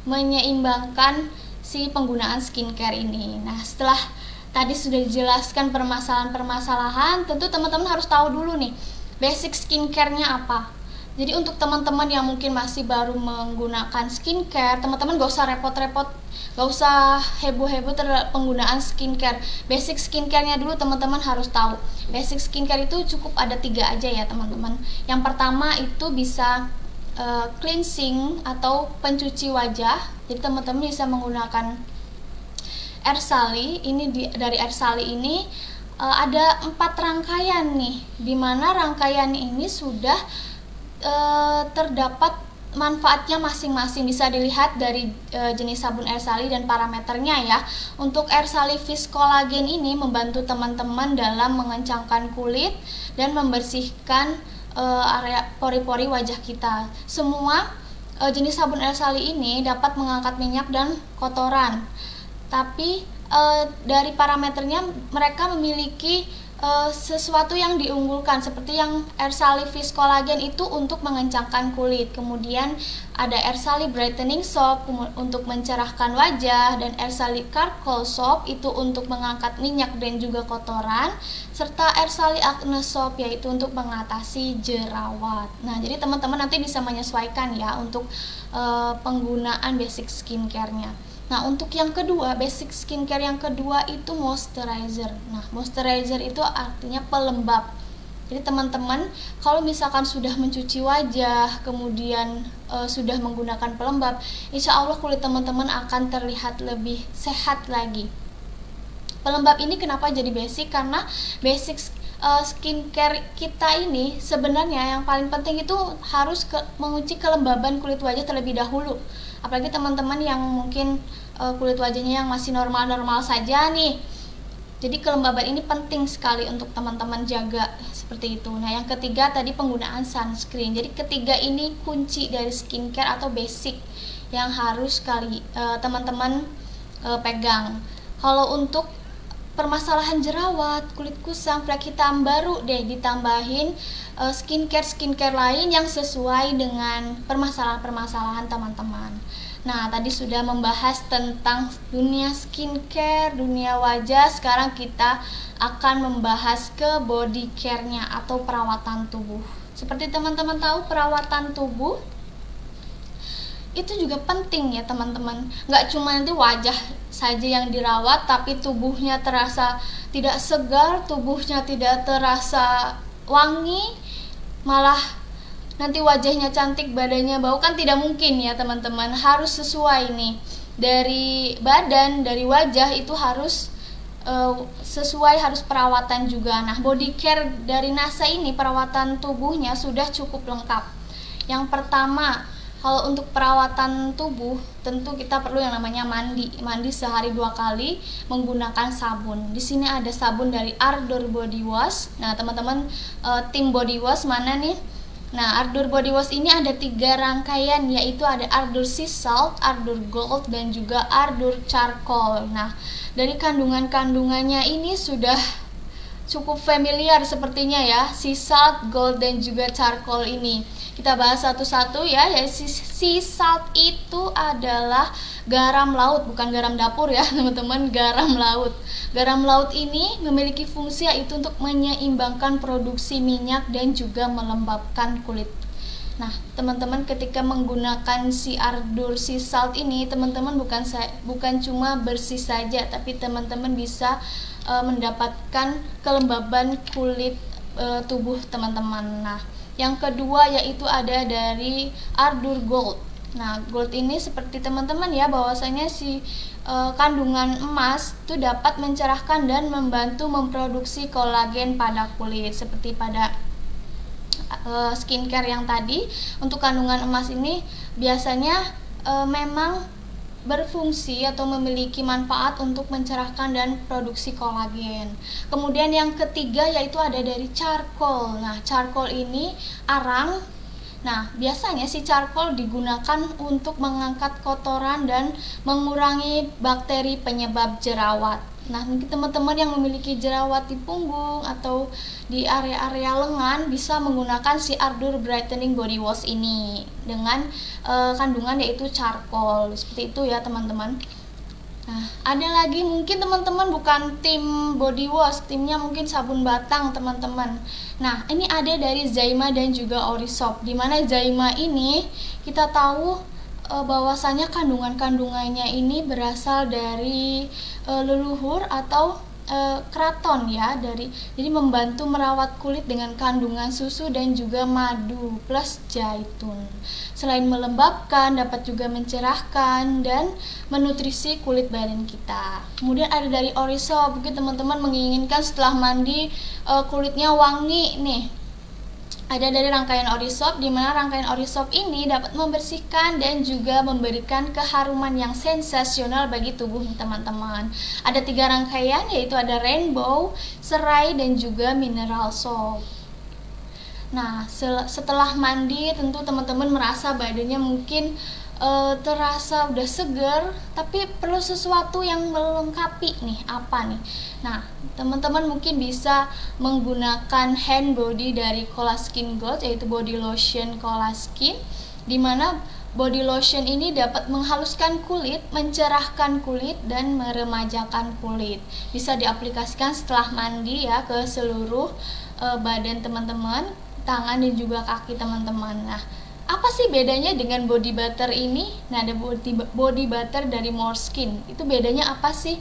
menyeimbangkan si penggunaan skincare ini. Nah, setelah tadi sudah dijelaskan permasalahan-permasalahan, tentu teman-teman harus tahu dulu nih basic skincare-nya apa. Jadi untuk teman-teman yang mungkin masih baru menggunakan skincare, teman-teman gak usah repot-repot, gak usah heboh-heboh terhadap penggunaan skincare. Basic skincare-nya dulu teman-teman harus tahu. Basic skincare itu cukup ada 3 aja ya teman-teman. Yang pertama itu bisa cleansing atau pencuci wajah. Jadi teman-teman bisa menggunakan air sali. Dari air sali ini ada 4 rangkaian nih, dimana rangkaian ini sudah terdapat manfaatnya masing-masing. Bisa dilihat dari jenis sabun air sali dan parameternya ya. Untuk air sali Vis Collagen ini membantu teman-teman dalam mengencangkan kulit dan membersihkan area pori-pori wajah kita. Semua jenis sabun air sali ini dapat mengangkat minyak dan kotoran. Tapi dari parameternya mereka memiliki sesuatu yang diunggulkan, seperti yang air sali Vis Collagen itu untuk mengencangkan kulit, kemudian ada air sali brightening soap untuk mencerahkan wajah, dan air sali charcoal soap itu untuk mengangkat minyak dan juga kotoran, serta air sali acne soap yaitu untuk mengatasi jerawat. Nah, jadi teman-teman nanti bisa menyesuaikan ya untuk penggunaan basic skincare-nya. Nah, untuk yang kedua, basic skincare yang kedua itu moisturizer. Nah, moisturizer itu artinya pelembab. Jadi teman-teman, kalau misalkan sudah mencuci wajah, kemudian sudah menggunakan pelembab, insya Allah kulit teman-teman akan terlihat lebih sehat lagi. Pelembab ini kenapa jadi basic? Karena basic skincare kita ini sebenarnya yang paling penting itu harus menguji kelembaban kulit wajah terlebih dahulu. Apalagi teman-teman yang mungkin kulit wajahnya yang masih normal-normal saja nih. Jadi kelembaban ini penting sekali untuk teman-teman jaga seperti itu. Nah, yang ketiga tadi penggunaan sunscreen. Jadi ketiga ini kunci dari skincare atau basic yang harus teman-teman pegang. Kalau untuk permasalahan jerawat, kulit kusam, flek hitam, baru deh ditambahin skincare lain yang sesuai dengan permasalahan-permasalahan teman-teman. Nah, tadi sudah membahas tentang dunia skincare, dunia wajah. Sekarang kita akan membahas ke body care-nya atau perawatan tubuh. Seperti teman-teman tahu, perawatan tubuh itu juga penting ya teman-teman. Nggak cuma nanti wajah saja yang dirawat, tapi tubuhnya terasa tidak segar, tubuhnya tidak terasa wangi, malah nanti wajahnya cantik, badannya bau, kan tidak mungkin ya teman-teman. Harus sesuai nih, dari badan, dari wajah itu harus sesuai, harus perawatan juga. Nah, body care dari NASA ini perawatan tubuhnya sudah cukup lengkap. Yang pertama, kalau untuk perawatan tubuh tentu kita perlu yang namanya mandi sehari 2 kali menggunakan sabun. Di sini ada sabun dari Ardor Body Wash. Nah, teman-teman tim Body Wash mana nih? Nah, Ardor Body Wash ini ada 3 rangkaian, yaitu ada Ardor Sea Salt, Ardor Gold, dan juga Ardor Charcoal. Nah, dari kandungannya ini sudah cukup familiar sepertinya ya, Sea Salt, Gold, dan juga Charcoal ini. Kita bahas satu-satu ya. Sea Salt itu adalah garam laut, bukan garam dapur ya teman-teman, garam laut. Garam laut ini memiliki fungsi yaitu untuk menyeimbangkan produksi minyak dan juga melembabkan kulit. Nah, teman-teman ketika menggunakan si Ardor Sea Salt ini, teman-teman bukan cuma bersih saja, tapi teman-teman bisa mendapatkan kelembaban kulit tubuh teman-teman. Nah, yang kedua yaitu ada dari Ardor Gold. Nah, gold ini seperti teman-teman ya, bahwasanya si kandungan emas itu dapat mencerahkan dan membantu memproduksi kolagen pada kulit, seperti pada skincare yang tadi. Untuk kandungan emas ini biasanya memang berfungsi atau memiliki manfaat untuk mencerahkan dan produksi kolagen. Kemudian yang ketiga yaitu ada dari charcoal. Nah, charcoal ini arang Nah, biasanya si charcoal digunakan untuk mengangkat kotoran dan mengurangi bakteri penyebab jerawat. Nah, mungkin teman-teman yang memiliki jerawat di punggung atau di area-area lengan bisa menggunakan si Ardour Brightening Body Wash ini dengan kandungan yaitu charcoal. Seperti itu ya, teman-teman. Nah, ada lagi mungkin teman-teman bukan tim body wash, timnya mungkin sabun batang, teman-teman. Nah, ini ada dari Zyma dan juga Orisop. Dimana Zyma ini kita tahu bahwasanya kandungannya ini berasal dari leluhur atau keraton ya, jadi membantu merawat kulit dengan kandungan susu dan juga madu plus zaitun. Selain melembabkan, dapat juga mencerahkan dan menutrisi kulit badan kita. Kemudian ada dari Orisop, mungkin teman-teman menginginkan setelah mandi kulitnya wangi nih. Ada dari rangkaian Orisop, di mana rangkaian Orisop ini dapat membersihkan dan juga memberikan keharuman yang sensasional bagi tubuh teman-teman. Ada 3 rangkaian, yaitu ada Rainbow, Serai, dan juga Mineral Soap. Nah, setelah mandi tentu teman-teman merasa badannya mungkin terasa udah seger, tapi perlu sesuatu yang melengkapi nih. Apa nih? Nah, teman-teman mungkin bisa menggunakan hand body dari Colaskin Gold, yaitu body lotion Colaskin, dimana body lotion ini dapat menghaluskan kulit, mencerahkan kulit, dan meremajakan kulit. Bisa diaplikasikan setelah mandi ya ke seluruh badan teman-teman, tangan dan juga kaki teman-teman. Nah, apa sih bedanya dengan body butter ini? Nah, ada body butter dari Moreskin. Itu bedanya apa sih?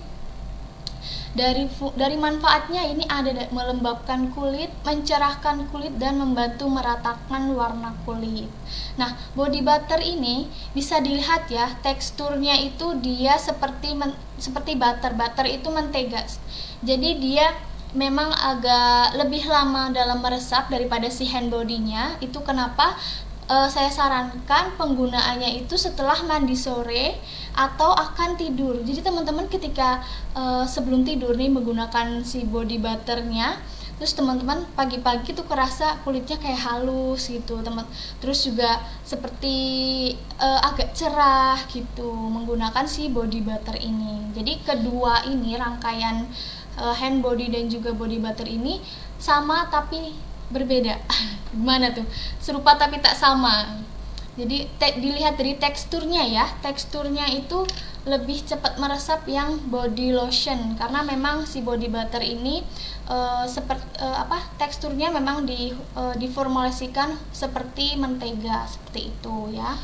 Dari manfaatnya ini ada melembabkan kulit, mencerahkan kulit, dan membantu meratakan warna kulit. Nah, body butter ini bisa dilihat ya, teksturnya itu dia seperti butter. Butter itu mentega. Jadi dia memang agak lebih lama dalam meresap daripada si hand body-nya. Itu kenapa saya sarankan penggunaannya itu setelah mandi sore atau akan tidur. Jadi teman-teman ketika sebelum tidur nih menggunakan si body butternya, terus teman-teman pagi-pagi tuh kerasa kulitnya kayak halus gitu, terus juga seperti agak cerah gitu menggunakan si body butter ini. Jadi kedua ini rangkaian hand body dan juga body butter ini sama tapi berbeda. Gimana tuh? Serupa tapi tak sama. Jadi dilihat dari teksturnya ya, teksturnya itu lebih cepat meresap yang body lotion, karena memang si body butter ini teksturnya memang diformulasikan seperti mentega, seperti itu ya.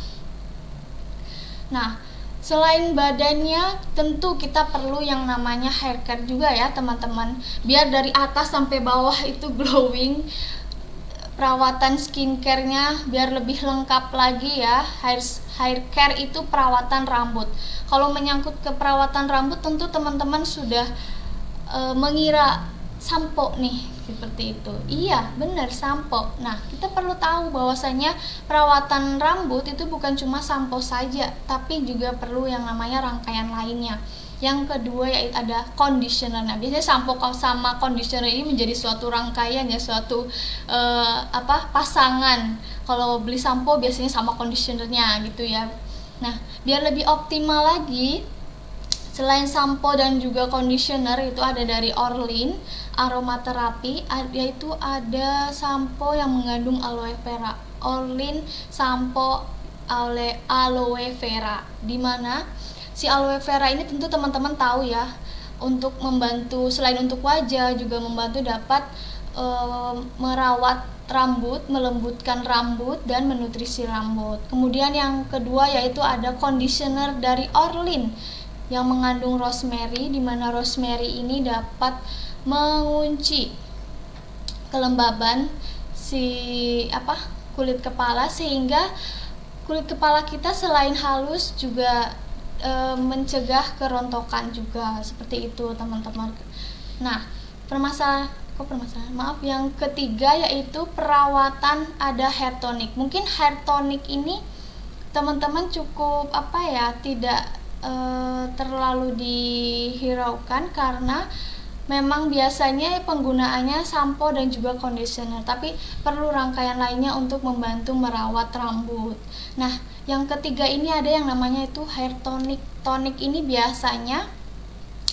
Nah, selain badannya, tentu kita perlu yang namanya hair care juga ya teman-teman, biar dari atas sampai bawah itu glowing. Perawatan skincare-nya biar lebih lengkap lagi ya. Hair care itu perawatan rambut. Kalau menyangkut ke perawatan rambut, tentu teman-teman sudah mengira sampo nih, seperti itu. Iya, benar, sampo. Nah, kita perlu tahu bahwasanya perawatan rambut itu bukan cuma sampo saja, tapi juga perlu yang namanya rangkaian lainnya. Yang kedua yaitu ada conditioner. Nah, biasanya sampo sama conditioner ini menjadi suatu rangkaian ya, suatu pasangan. Kalau beli sampo biasanya sama conditionernya gitu ya. Nah, biar lebih optimal lagi, selain sampo dan juga conditioner itu ada dari Orlin Aromaterapi, yaitu ada sampo yang mengandung aloe vera. Orlin sampo aloe vera, dimana si aloe vera ini tentu teman-teman tahu ya, untuk membantu selain untuk wajah juga membantu dapat merawat rambut, melembutkan rambut dan menutrisi rambut. Kemudian yang kedua yaitu ada conditioner dari Orlin yang mengandung rosemary, di mana rosemary ini dapat mengunci kelembaban kulit kepala, sehingga kulit kepala kita selain halus juga mencegah kerontokan juga, seperti itu teman-teman. Nah, yang ketiga yaitu perawatan ada hair tonic. Mungkin hair tonic ini teman-teman cukup tidak terlalu dihiraukan, karena memang biasanya penggunaannya sampo dan juga conditioner, tapi perlu rangkaian lainnya untuk membantu merawat rambut. Nah, yang ketiga ini ada yang namanya itu hair tonic. Tonic ini biasanya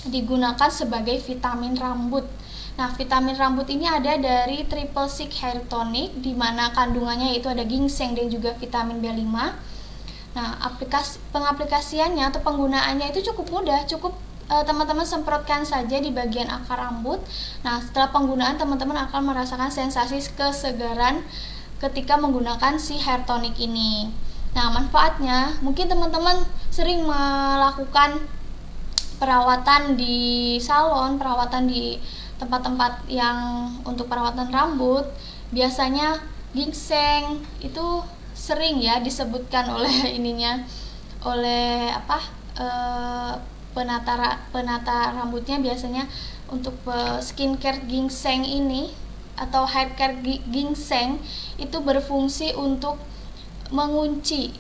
digunakan sebagai vitamin rambut. Nah, vitamin rambut ini ada dari Triple Six Hair Tonic, di mana kandungannya itu ada ginseng dan juga vitamin B5. Nah, pengaplikasiannya atau penggunaannya itu cukup mudah, cukup teman-teman semprotkan saja di bagian akar rambut. Nah, setelah penggunaan teman-teman akan merasakan sensasi kesegaran ketika menggunakan si hair tonic ini. Nah, manfaatnya mungkin teman-teman sering melakukan perawatan di salon, perawatan di tempat-tempat yang untuk perawatan rambut. Biasanya ginseng itu sering ya disebutkan oleh penata rambutnya. Biasanya untuk skincare ginseng ini atau hair care ginseng itu berfungsi untuk mengunci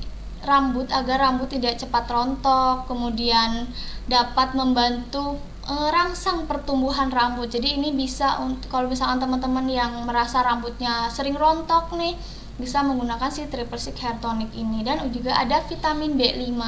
rambut agar rambut tidak cepat rontok, kemudian dapat membantu rangsang pertumbuhan rambut. Jadi ini bisa kalau misalkan teman-teman yang merasa rambutnya sering rontok nih, bisa menggunakan si Triple Six Hair Tonic ini. Dan juga ada vitamin B5.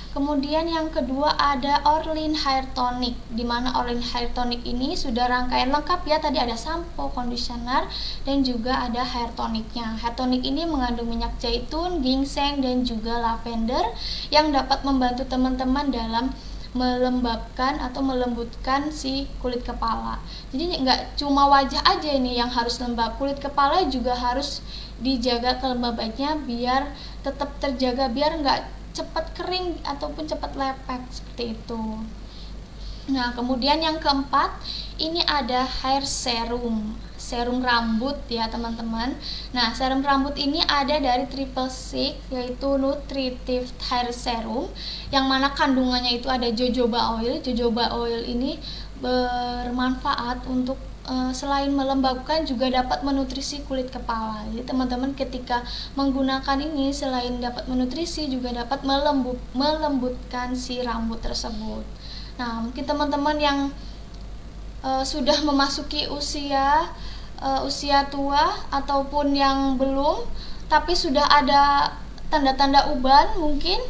Kemudian yang kedua ada Orlin Hair Tonic, dimana Orlin Hair Tonic ini sudah rangkaian lengkap ya. Tadi ada sampo, conditioner, dan juga ada hair tonicnya. Hair tonic ini mengandung minyak zaitun, ginseng, dan juga lavender yang dapat membantu teman-teman dalam melembabkan atau melembutkan si kulit kepala. Jadi nggak cuma wajah aja ini yang harus lembab, kulit kepala juga harus dijaga kelembabannya biar tetap terjaga, biar nggak cepat kering ataupun cepat lepek seperti itu. Nah, kemudian yang keempat ini ada hair serum rambut ya teman-teman. Nah, serum rambut ini ada dari Triple Six, yaitu Nutritive Hair Serum, yang mana kandungannya itu ada jojoba oil. Jojoba oil ini bermanfaat untuk selain melembabkan juga dapat menutrisi kulit kepala. Jadi teman-teman ketika menggunakan ini selain dapat menutrisi juga dapat melembutkan si rambut tersebut. Nah, mungkin teman-teman yang sudah memasuki usia tua ataupun yang belum tapi sudah ada tanda-tanda uban mungkin.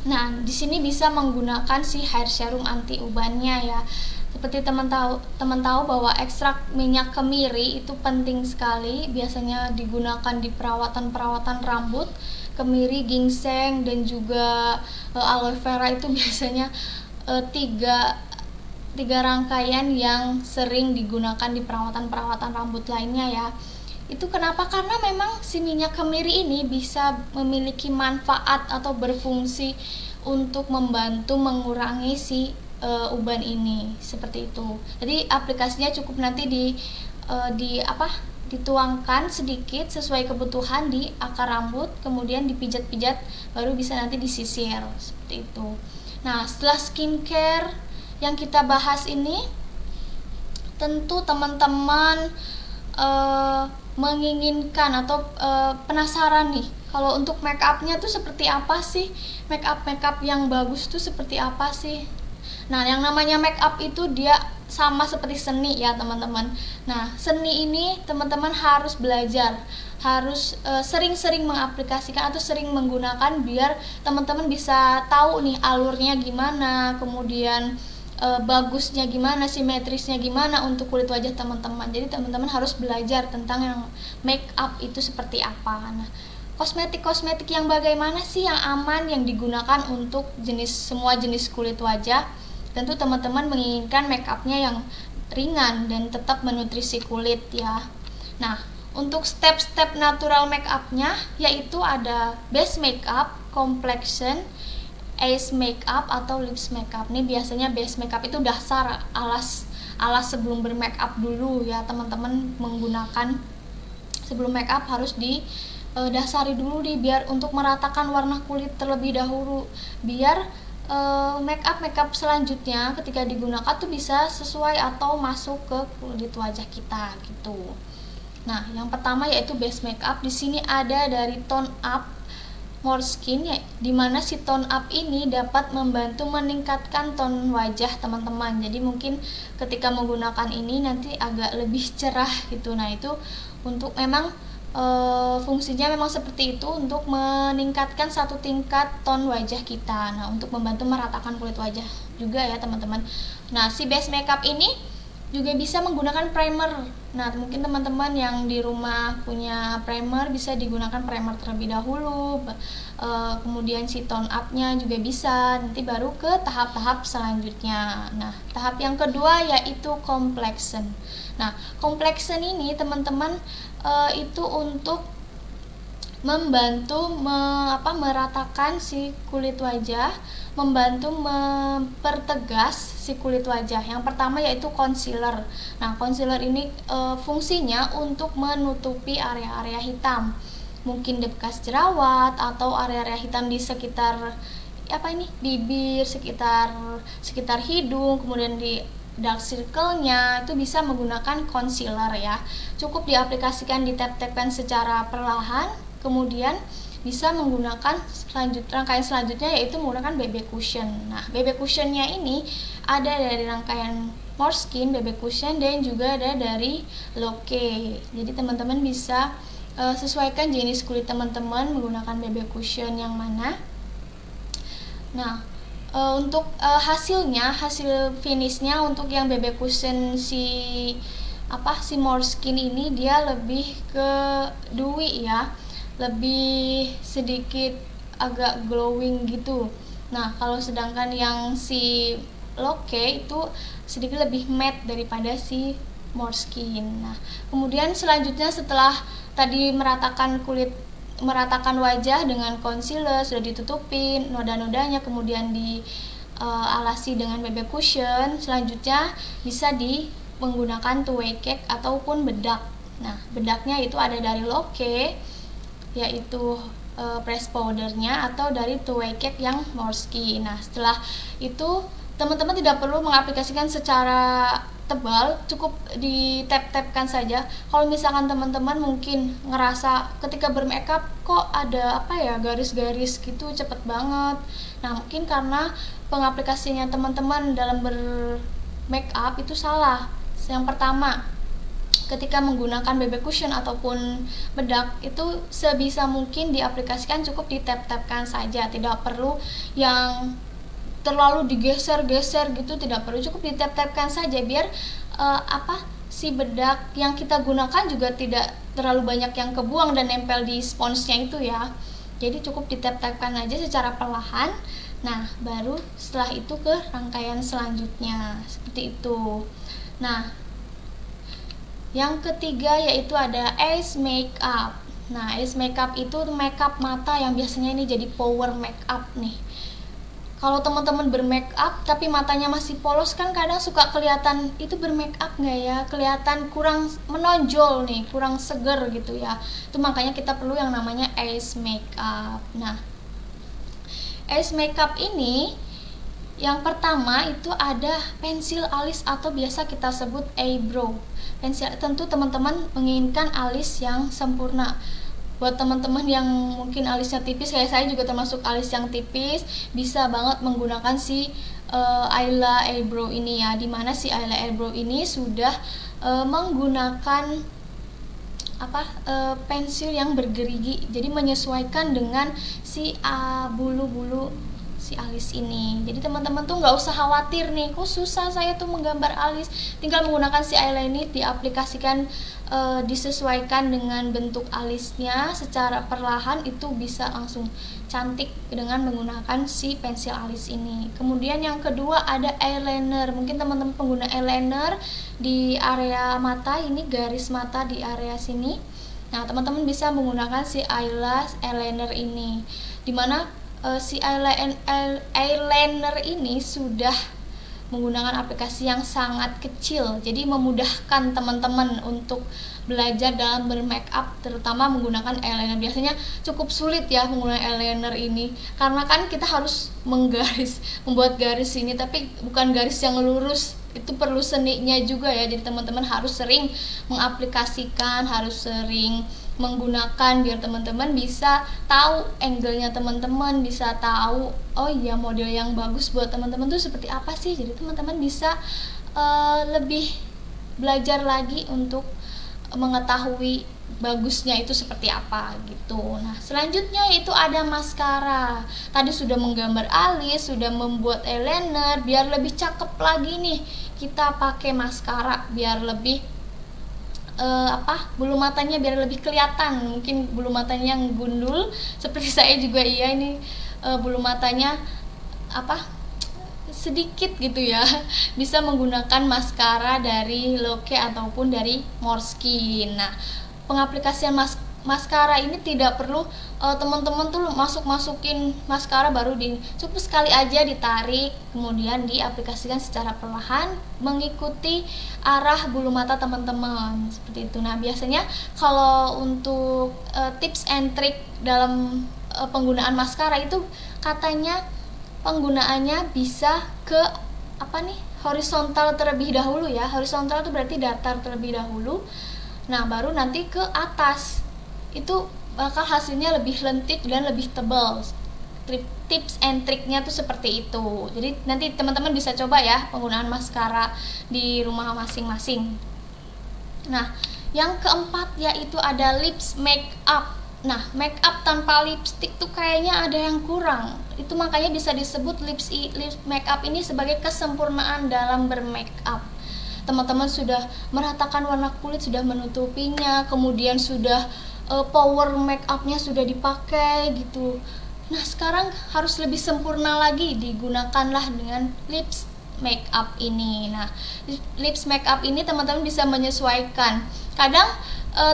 Nah, di sini bisa menggunakan si hair serum anti ubannya ya. Seperti teman tahu bahwa ekstrak minyak kemiri itu penting sekali, biasanya digunakan di perawatan rambut. Kemiri, ginseng, dan juga aloe vera itu biasanya tiga rangkaian yang sering digunakan di perawatan rambut lainnya ya. Itu kenapa? Karena memang si minyak kemiri ini bisa memiliki manfaat atau berfungsi untuk membantu mengurangi si uban ini, seperti itu. Jadi aplikasinya cukup nanti dituangkan sedikit sesuai kebutuhan di akar rambut, kemudian dipijat-pijat baru bisa nanti disisir seperti itu. Nah, setelah skincare yang kita bahas ini, tentu teman-teman menginginkan atau penasaran nih, kalau untuk make upnya tuh seperti apa sih? Make up yang bagus tuh seperti apa sih? Nah, yang namanya make up itu dia sama seperti seni ya teman-teman. Nah, seni ini teman-teman harus belajar, harus sering-sering mengaplikasikan atau sering menggunakan biar teman-teman bisa tahu nih alurnya gimana, kemudian bagusnya gimana, simetrisnya gimana untuk kulit wajah teman-teman. Jadi teman-teman harus belajar tentang yang make up itu seperti apa. Nah, kosmetik yang bagaimana sih yang aman yang digunakan untuk semua jenis kulit wajah? Tentu teman-teman menginginkan make upnya yang ringan dan tetap menutrisi kulit ya. Nah, untuk step-step natural make upnya yaitu ada base makeup, complexion, ace makeup atau lips makeup. Ini biasanya base makeup itu dasar alas sebelum bermake up dulu ya teman-teman. Menggunakan sebelum make up harus dasari dulu biar untuk meratakan warna kulit terlebih dahulu, biar make up selanjutnya ketika digunakan tuh bisa sesuai atau masuk ke kulit wajah kita gitu. Nah, yang pertama yaitu base makeup. Di sini ada dari tone up Måneskin ya, dimana si tone up ini dapat membantu meningkatkan tone wajah teman-teman. Jadi mungkin ketika menggunakan ini nanti agak lebih cerah gitu. Nah itu untuk memang fungsinya memang seperti itu, untuk meningkatkan satu tingkat tone wajah kita. Nah untuk membantu meratakan kulit wajah juga ya teman-teman. Nah si base makeup ini juga bisa menggunakan primer. Nah mungkin teman-teman yang di rumah punya primer bisa digunakan primer terlebih dahulu, kemudian si tone up nya juga bisa, nanti baru ke tahap-tahap selanjutnya. Nah tahap yang kedua yaitu complexion. Nah complexion ini teman-teman itu untuk membantu meratakan si kulit wajah, membantu mempertegas si kulit wajah. Yang pertama yaitu concealer. Nah concealer ini fungsinya untuk menutupi area-area hitam, mungkin bekas jerawat atau area-area hitam di sekitar bibir, sekitar hidung, kemudian di dark circle-nya itu bisa menggunakan concealer ya. Cukup diaplikasikan, ditap-tapkan secara perlahan, kemudian bisa menggunakan rangkaian selanjutnya yaitu menggunakan BB cushion. Nah BB cushion-nya ini ada dari rangkaian Måneskin BB cushion dan juga ada dari Lokke. Jadi teman-teman bisa sesuaikan jenis kulit teman-teman menggunakan BB cushion yang mana. Nah untuk hasil finishnya untuk yang BB cushion si Måneskin ini dia lebih ke dewy ya, lebih sedikit agak glowing gitu. Nah kalau sedangkan yang si Lokke itu sedikit lebih matte daripada si Måneskin. Nah kemudian selanjutnya setelah tadi meratakan wajah dengan concealer, sudah ditutupin noda-nodanya, kemudian dialasi dengan BB cushion, selanjutnya bisa menggunakan two-way cake ataupun bedak. Nah bedaknya itu ada dari Lokke yaitu press powdernya, atau dari two-way cake yang Måneskin. Nah setelah itu teman-teman tidak perlu mengaplikasikan secara tebal, cukup ditap-tapkan saja. Kalau misalkan teman-teman mungkin ngerasa ketika bermakeup kok ada garis-garis gitu cepet banget. Nah mungkin karena pengaplikasinya teman-teman dalam bermakeup itu salah. Yang pertama, ketika menggunakan BB cushion ataupun bedak itu sebisa mungkin diaplikasikan cukup ditap-tapkan saja, tidak perlu yang terlalu digeser-geser gitu, tidak perlu, cukup ditap-tapkan saja biar si bedak yang kita gunakan juga tidak terlalu banyak yang kebuang dan nempel di sponsnya itu ya. Jadi cukup ditap-tapkan aja secara perlahan. Nah baru setelah itu ke rangkaian selanjutnya seperti itu. Nah yang ketiga yaitu ada Ace Makeup. Nah Ace Makeup itu makeup mata yang biasanya ini jadi power makeup nih. Kalau teman-teman bermakeup tapi matanya masih polos kan kadang suka kelihatan itu bermakeup nggak ya, kelihatan kurang menonjol nih, kurang seger gitu ya. Itu makanya kita perlu yang namanya Ace Makeup. Nah Ace Makeup ini yang pertama itu ada pensil alis atau biasa kita sebut eyebrow. Pensil, tentu teman-teman menginginkan alis yang sempurna. Buat teman-teman yang mungkin alisnya tipis, kayak saya juga termasuk alis yang tipis, bisa banget menggunakan si eyeliner eyebrow ini ya, dimana si eyeliner eyebrow ini sudah menggunakan pensil yang bergerigi, jadi menyesuaikan dengan si bulu-bulu si alis ini. Jadi teman-teman tuh nggak usah khawatir nih, kok susah saya tuh menggambar alis. Tinggal menggunakan si eyeliner ini diaplikasikan, disesuaikan dengan bentuk alisnya secara perlahan, itu bisa langsung cantik dengan menggunakan si pensil alis ini. Kemudian yang kedua ada eyeliner. Mungkin teman-teman pengguna eyeliner di area mata ini, garis mata di area sini. Nah teman-teman bisa menggunakan si eyeliner ini, dimana si eyeliner ini sudah menggunakan aplikasi yang sangat kecil, jadi memudahkan teman-teman untuk belajar dalam bermakeup, terutama menggunakan eyeliner. Biasanya cukup sulit ya menggunakan eyeliner ini, karena kan kita harus membuat garis ini, tapi bukan garis yang lurus, itu perlu seninya juga ya. Jadi teman-teman harus sering mengaplikasikan, harus sering menggunakan biar teman-teman bisa tahu angle-nya teman-teman, bisa tahu oh iya model yang bagus buat teman-teman tuh seperti apa sih. Jadi teman-teman bisa lebih belajar lagi untuk mengetahui bagusnya itu seperti apa gitu. Nah, selanjutnya itu ada maskara. Tadi sudah menggambar alis, sudah membuat eyeliner, biar lebih cakep lagi nih kita pakai maskara biar lebih bulu matanya biar lebih kelihatan. Mungkin bulu matanya yang gundul seperti saya juga ini bulu matanya sedikit gitu ya, bisa menggunakan maskara dari Loke ataupun dari Måneskin. Nah, pengaplikasian maskara ini tidak perlu teman-teman tuh masukin maskara baru cukup sekali aja ditarik, kemudian diaplikasikan secara perlahan mengikuti arah bulu mata teman-teman seperti itu. Nah, biasanya kalau untuk tips and trick dalam penggunaan maskara itu katanya penggunaannya bisa ke horizontal terlebih dahulu ya. Horizontal itu berarti datar terlebih dahulu. Nah, baru nanti ke atas. Itu bakal hasilnya lebih lentik dan lebih tebal. Tips and triknya tuh seperti itu. Jadi nanti teman-teman bisa coba ya penggunaan maskara di rumah masing-masing. Nah, yang keempat yaitu ada lips make up. Nah, make up tanpa lipstick tuh kayaknya ada yang kurang. Itu makanya bisa disebut lips make up ini sebagai kesempurnaan dalam bermake up. Teman-teman sudah meratakan warna kulit, sudah menutupinya, kemudian sudah power make upnya sudah dipakai gitu. Nah, sekarang harus lebih sempurna lagi, digunakanlah dengan lips make up ini. Nah, lips make up ini teman-teman bisa menyesuaikan. Kadang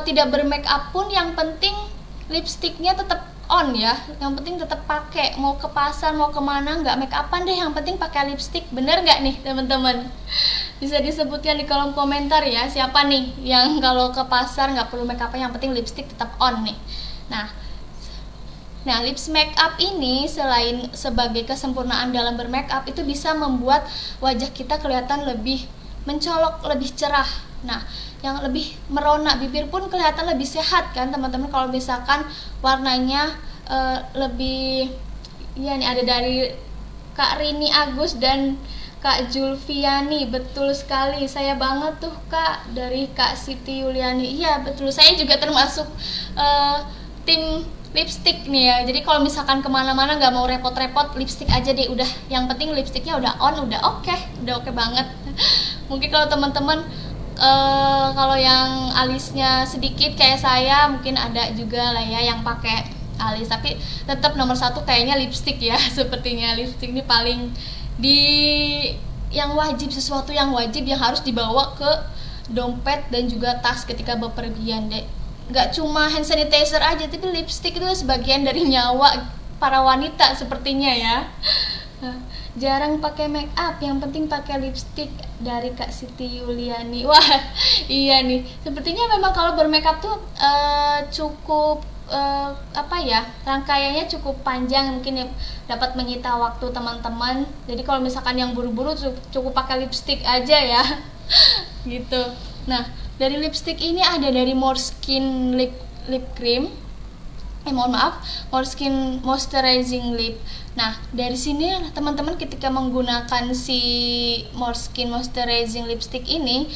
tidak bermake up pun yang penting lipstiknya tetap on ya, yang penting tetap pakai, mau ke pasar mau kemana nggak make upan deh, yang penting pakai lipstik. Bener nggak nih teman-teman? Bisa disebutkan di kolom komentar ya, siapa nih yang kalau ke pasar nggak perlu make upan, yang penting lipstik tetap on nih. Nah, lips make up ini selain sebagai kesempurnaan dalam bermake up, itu bisa membuat wajah kita kelihatan lebih mencolok, lebih cerah. Nah, yang lebih merona, bibir pun kelihatan lebih sehat kan teman-teman kalau misalkan warnanya lebih ya nih, ada dari Kak Rini Agus dan Kak Julfiani. Betul sekali, saya banget tuh Kak, dari Kak Siti Yuliani. Iya betul, saya juga termasuk tim lipstick nih ya. Jadi kalau misalkan kemana-mana nggak mau repot-repot, lipstick aja deh udah. Yang penting lipstiknya udah on, udah oke banget. Mungkin kalau teman-teman kalau yang alisnya sedikit kayak saya, mungkin ada juga lah ya yang pakai alis, tapi tetap nomor satu kayaknya lipstick ya. Sepertinya lipstick ini paling yang wajib, sesuatu yang wajib yang harus dibawa ke dompet dan juga tas ketika bepergian deh. Nggak cuma hand sanitizer aja, tapi lipstick itu sebagian dari nyawa para wanita sepertinya ya. Jarang pakai make up, yang penting pakai lipstick, dari Kak Siti Yuliani. Wah, iya nih. Sepertinya memang kalau bermake up tuh cukup rangkaiannya cukup panjang, mungkin ya, dapat menyita waktu teman-teman. Jadi kalau misalkan yang buru-buru cukup pakai lipstick aja ya. Gitu. Nah, dari lipstick ini ada dari Måneskin lip cream. Måneskin moisturizing lip. Nah, dari sini teman-teman ketika menggunakan si Måneskin moisturizing lipstick ini,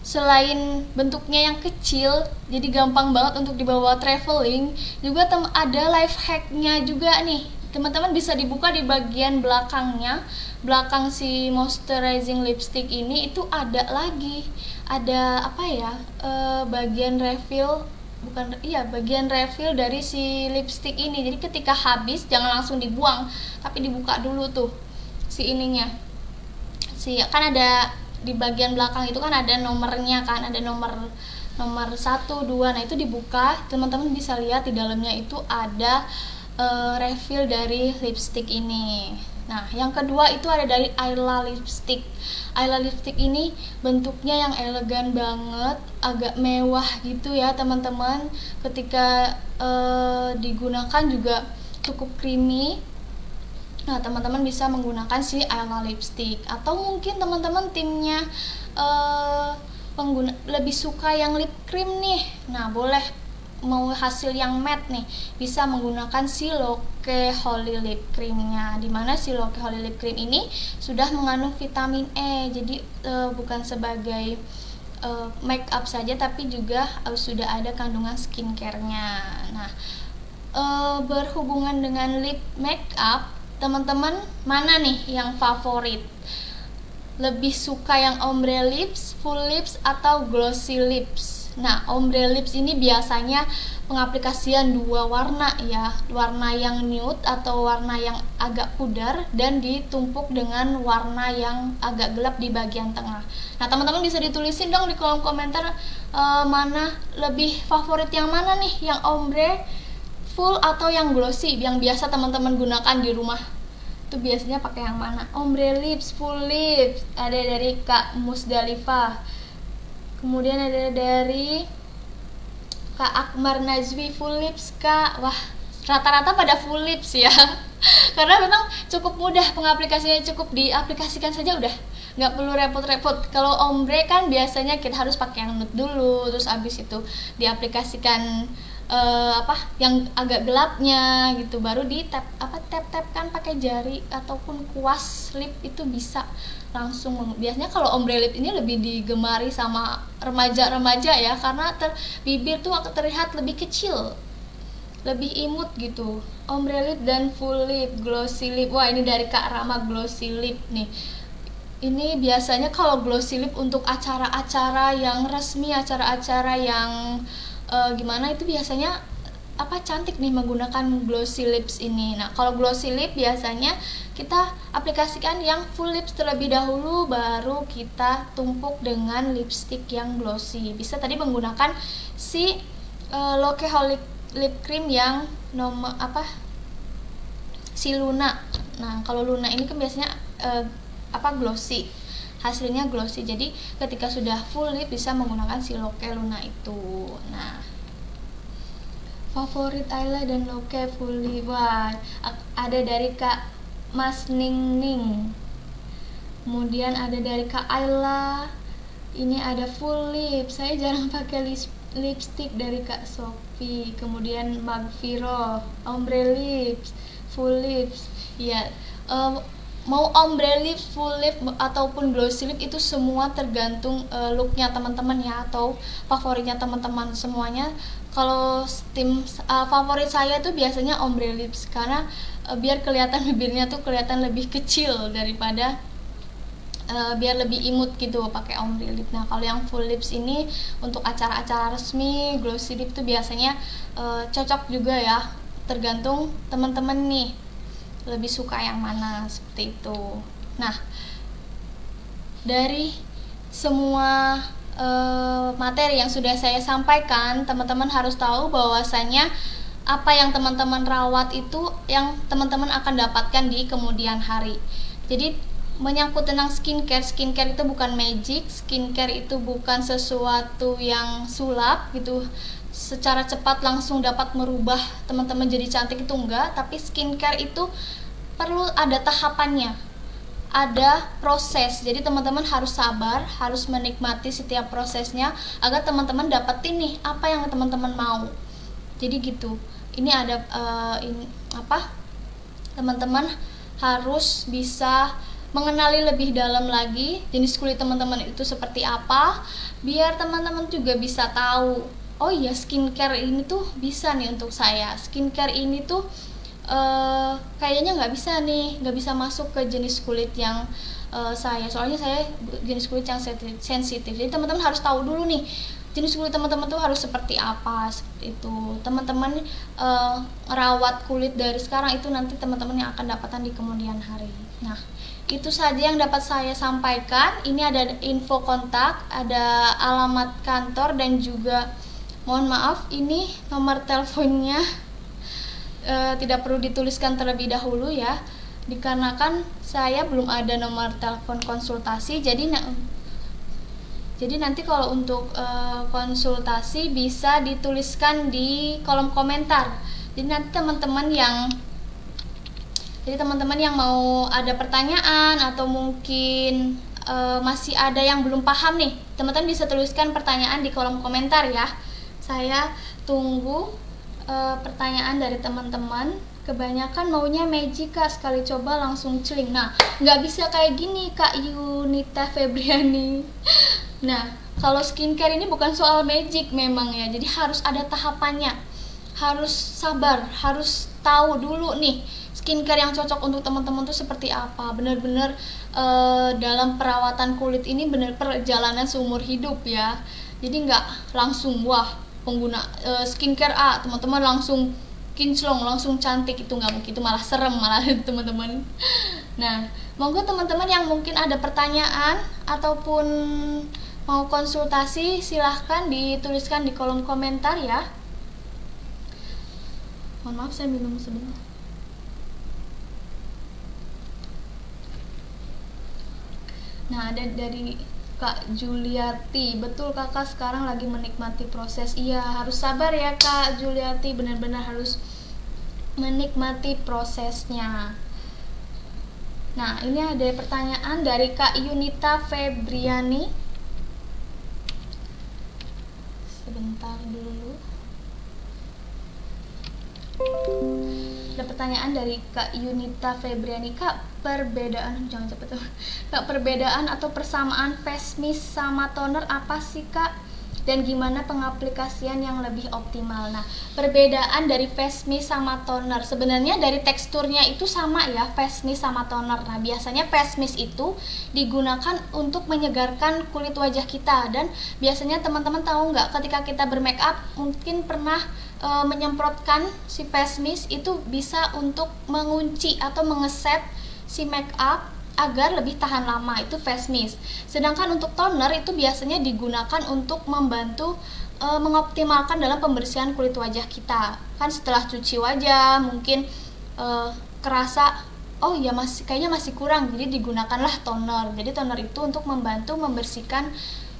selain bentuknya yang kecil, jadi gampang banget untuk dibawa traveling, juga ada life hacknya juga nih. Teman-teman bisa dibuka di bagian belakangnya, belakang si moisturizing lipstick ini itu ada lagi, ada bagian refill. Bagian refill dari si lipstick ini. Jadi ketika habis jangan langsung dibuang, tapi dibuka dulu tuh si ininya. Kan ada di bagian belakang itu kan ada nomornya kan, ada nomor 1, 2. Nah, itu dibuka, teman-teman bisa lihat di dalamnya itu ada refill dari lipstick ini. Nah, yang kedua itu ada dari Ayla lipstick. Ayla lipstick ini bentuknya yang elegan banget, agak mewah gitu ya teman-teman. Ketika digunakan juga cukup creamy. Nah, teman-teman bisa menggunakan si Ayla lipstick. Atau mungkin teman-teman timnya lebih suka yang lip cream nih. Nah, boleh mau hasil yang matte nih, bisa menggunakan si Loke Holy Lip Creamnya. Dimana si Loke Holy Lip Cream ini sudah mengandung vitamin E, jadi bukan sebagai make up saja, tapi juga sudah ada kandungan skincare-nya. Nah, berhubungan dengan lip make up, teman-teman mana nih yang favorit? Lebih suka yang ombre lips, full lips, atau glossy lips? Nah, ombre lips ini biasanya pengaplikasian dua warna ya, warna yang nude atau warna yang agak pudar dan ditumpuk dengan warna yang agak gelap di bagian tengah. Nah, teman-teman bisa ditulisin dong di kolom komentar mana lebih favorit, yang mana nih, yang ombre, full, atau yang glossy yang biasa teman-teman gunakan di rumah. Itu biasanya pakai yang mana? Ombre lips, full lips. Ada dari Kak Musdalifah. Kemudian ada dari Kak Akmar Nazwi, full lips Kak. Wah, rata-rata pada full lips ya. Karena memang cukup mudah pengaplikasinya, cukup diaplikasikan saja udah, nggak perlu repot-repot. Kalau ombre kan biasanya kita harus pakai yang nude dulu, terus abis itu diaplikasikan yang agak gelapnya gitu, baru di tap kan pakai jari ataupun kuas lip, itu bisa langsung. Biasanya kalau ombre lip ini lebih digemari sama remaja-remaja ya, karena bibir tuh akan terlihat lebih kecil, lebih imut gitu. Ombre lip dan full lip, glossy lip. Wah, ini dari Kak Rama, glossy lip nih. Ini biasanya kalau glossy lip untuk acara-acara yang resmi, acara-acara yang gimana itu biasanya cantik nih menggunakan glossy lips ini. Nah, kalau glossy lip biasanya kita aplikasikan yang full lips terlebih dahulu, baru kita tumpuk dengan lipstick yang glossy. Bisa tadi menggunakan si Loke Holy Lip Cream yang si Luna. Nah, kalau Luna ini kan biasanya glossy, hasilnya glossy. Jadi ketika sudah full lip bisa menggunakan si Loke Luna itu. Nah, favorit Ayla dan Loke full lip. Wah, ada dari Kak Mas Ning Ning. Kemudian ada dari Kak Ayla. Ini ada full lip. Saya jarang pakai lipstick dari Kak Sophie. Kemudian Magviro, ombre lips, full lips. Ya, mau ombre lip, full lip, ataupun glossy lip, itu semua tergantung looknya teman-teman ya, atau favoritnya teman-teman semuanya. Kalau favorit saya tuh biasanya ombre lips, karena biar kelihatan bibirnya tuh kelihatan lebih kecil daripada biar lebih imut gitu pakai ombre lip. Nah, kalau yang full lips ini untuk acara-acara resmi, glossy lip tuh biasanya cocok juga ya, tergantung teman-teman nih lebih suka yang mana, seperti itu. Nah, dari semua materi yang sudah saya sampaikan, teman-teman harus tahu bahwasanya apa yang teman-teman rawat itu yang teman-teman akan dapatkan di kemudian hari. Jadi menyangkut tentang skincare itu bukan magic, skincare itu bukan sesuatu yang sulap gitu, secara cepat langsung dapat merubah teman-teman jadi cantik, itu enggak. Tapi skincare itu perlu ada tahapannya, ada proses. Jadi teman-teman harus sabar, harus menikmati setiap prosesnya agar teman-teman dapetin nih apa yang teman-teman mau. Jadi gitu. Ini ada teman-teman harus bisa mengenali lebih dalam lagi jenis kulit teman-teman itu seperti apa, biar teman-teman juga bisa tahu, oh iya, skincare ini tuh bisa nih untuk saya, skincare ini tuh kayaknya nggak bisa masuk ke jenis kulit yang soalnya saya jenis kulit yang sensitif. Jadi teman-teman harus tahu dulu nih jenis kulit teman-teman tuh harus seperti apa, seperti itu. Teman-teman rawat kulit dari sekarang, itu nanti teman-teman yang akan dapatkan di kemudian hari. Nah, itu saja yang dapat saya sampaikan. Ini ada info kontak, ada alamat kantor, dan juga mohon maaf ini nomor teleponnya tidak perlu dituliskan terlebih dahulu ya, dikarenakan saya belum ada nomor telepon konsultasi. Jadi nanti kalau untuk konsultasi bisa dituliskan di kolom komentar. Jadi nanti teman-teman yang mau ada pertanyaan atau mungkin masih ada yang belum paham nih, teman-teman bisa tuliskan pertanyaan di kolom komentar ya. Saya tunggu pertanyaan dari teman-teman. Kebanyakan maunya magic Kak, sekali coba langsung celing. Nah, nggak bisa kayak gini Kak Yunita Febriani. Nah, kalau skincare ini bukan soal magic memang ya, jadi harus ada tahapannya, harus sabar, harus tahu dulu nih skincare yang cocok untuk teman-teman tuh seperti apa. Bener-bener dalam perawatan kulit ini bener perjalanan seumur hidup ya, jadi nggak langsung wah pengguna skincare A teman-teman langsung kinclong, langsung cantik, itu nggak mungkin, itu malah serem malah teman-teman. Nah, monggo teman-teman yang mungkin ada pertanyaan ataupun mau konsultasi, silahkan dituliskan di kolom komentar ya. Mohon maaf saya minum sebentar. Nah, ada dari Kak Juliati, betul kakak sekarang lagi menikmati proses. Iya, harus sabar ya Kak Juliati, benar-benar harus menikmati prosesnya. Nah, ini ada pertanyaan dari Kak Yunita Febriani. Sebentar dulu. Ada pertanyaan dari Kak Yunita Febriani. Kak, perbedaan perbedaan atau persamaan face mist sama toner apa sih Kak? Dan gimana pengaplikasian yang lebih optimal? Nah, perbedaan dari face mist sama toner sebenarnya dari teksturnya itu sama ya, face mist sama toner. Nah, biasanya face mist itu digunakan untuk menyegarkan kulit wajah kita, dan biasanya teman-teman tahu nggak, ketika kita bermake up mungkin pernah menyemprotkan si face mist itu bisa untuk mengunci atau mengeset si make up agar lebih tahan lama, itu face mist. Sedangkan untuk toner itu biasanya digunakan untuk membantu mengoptimalkan dalam pembersihan kulit wajah kita. Kan setelah cuci wajah mungkin kerasa oh ya kayaknya masih kurang, jadi digunakanlah toner. Jadi toner itu untuk membantu membersihkan,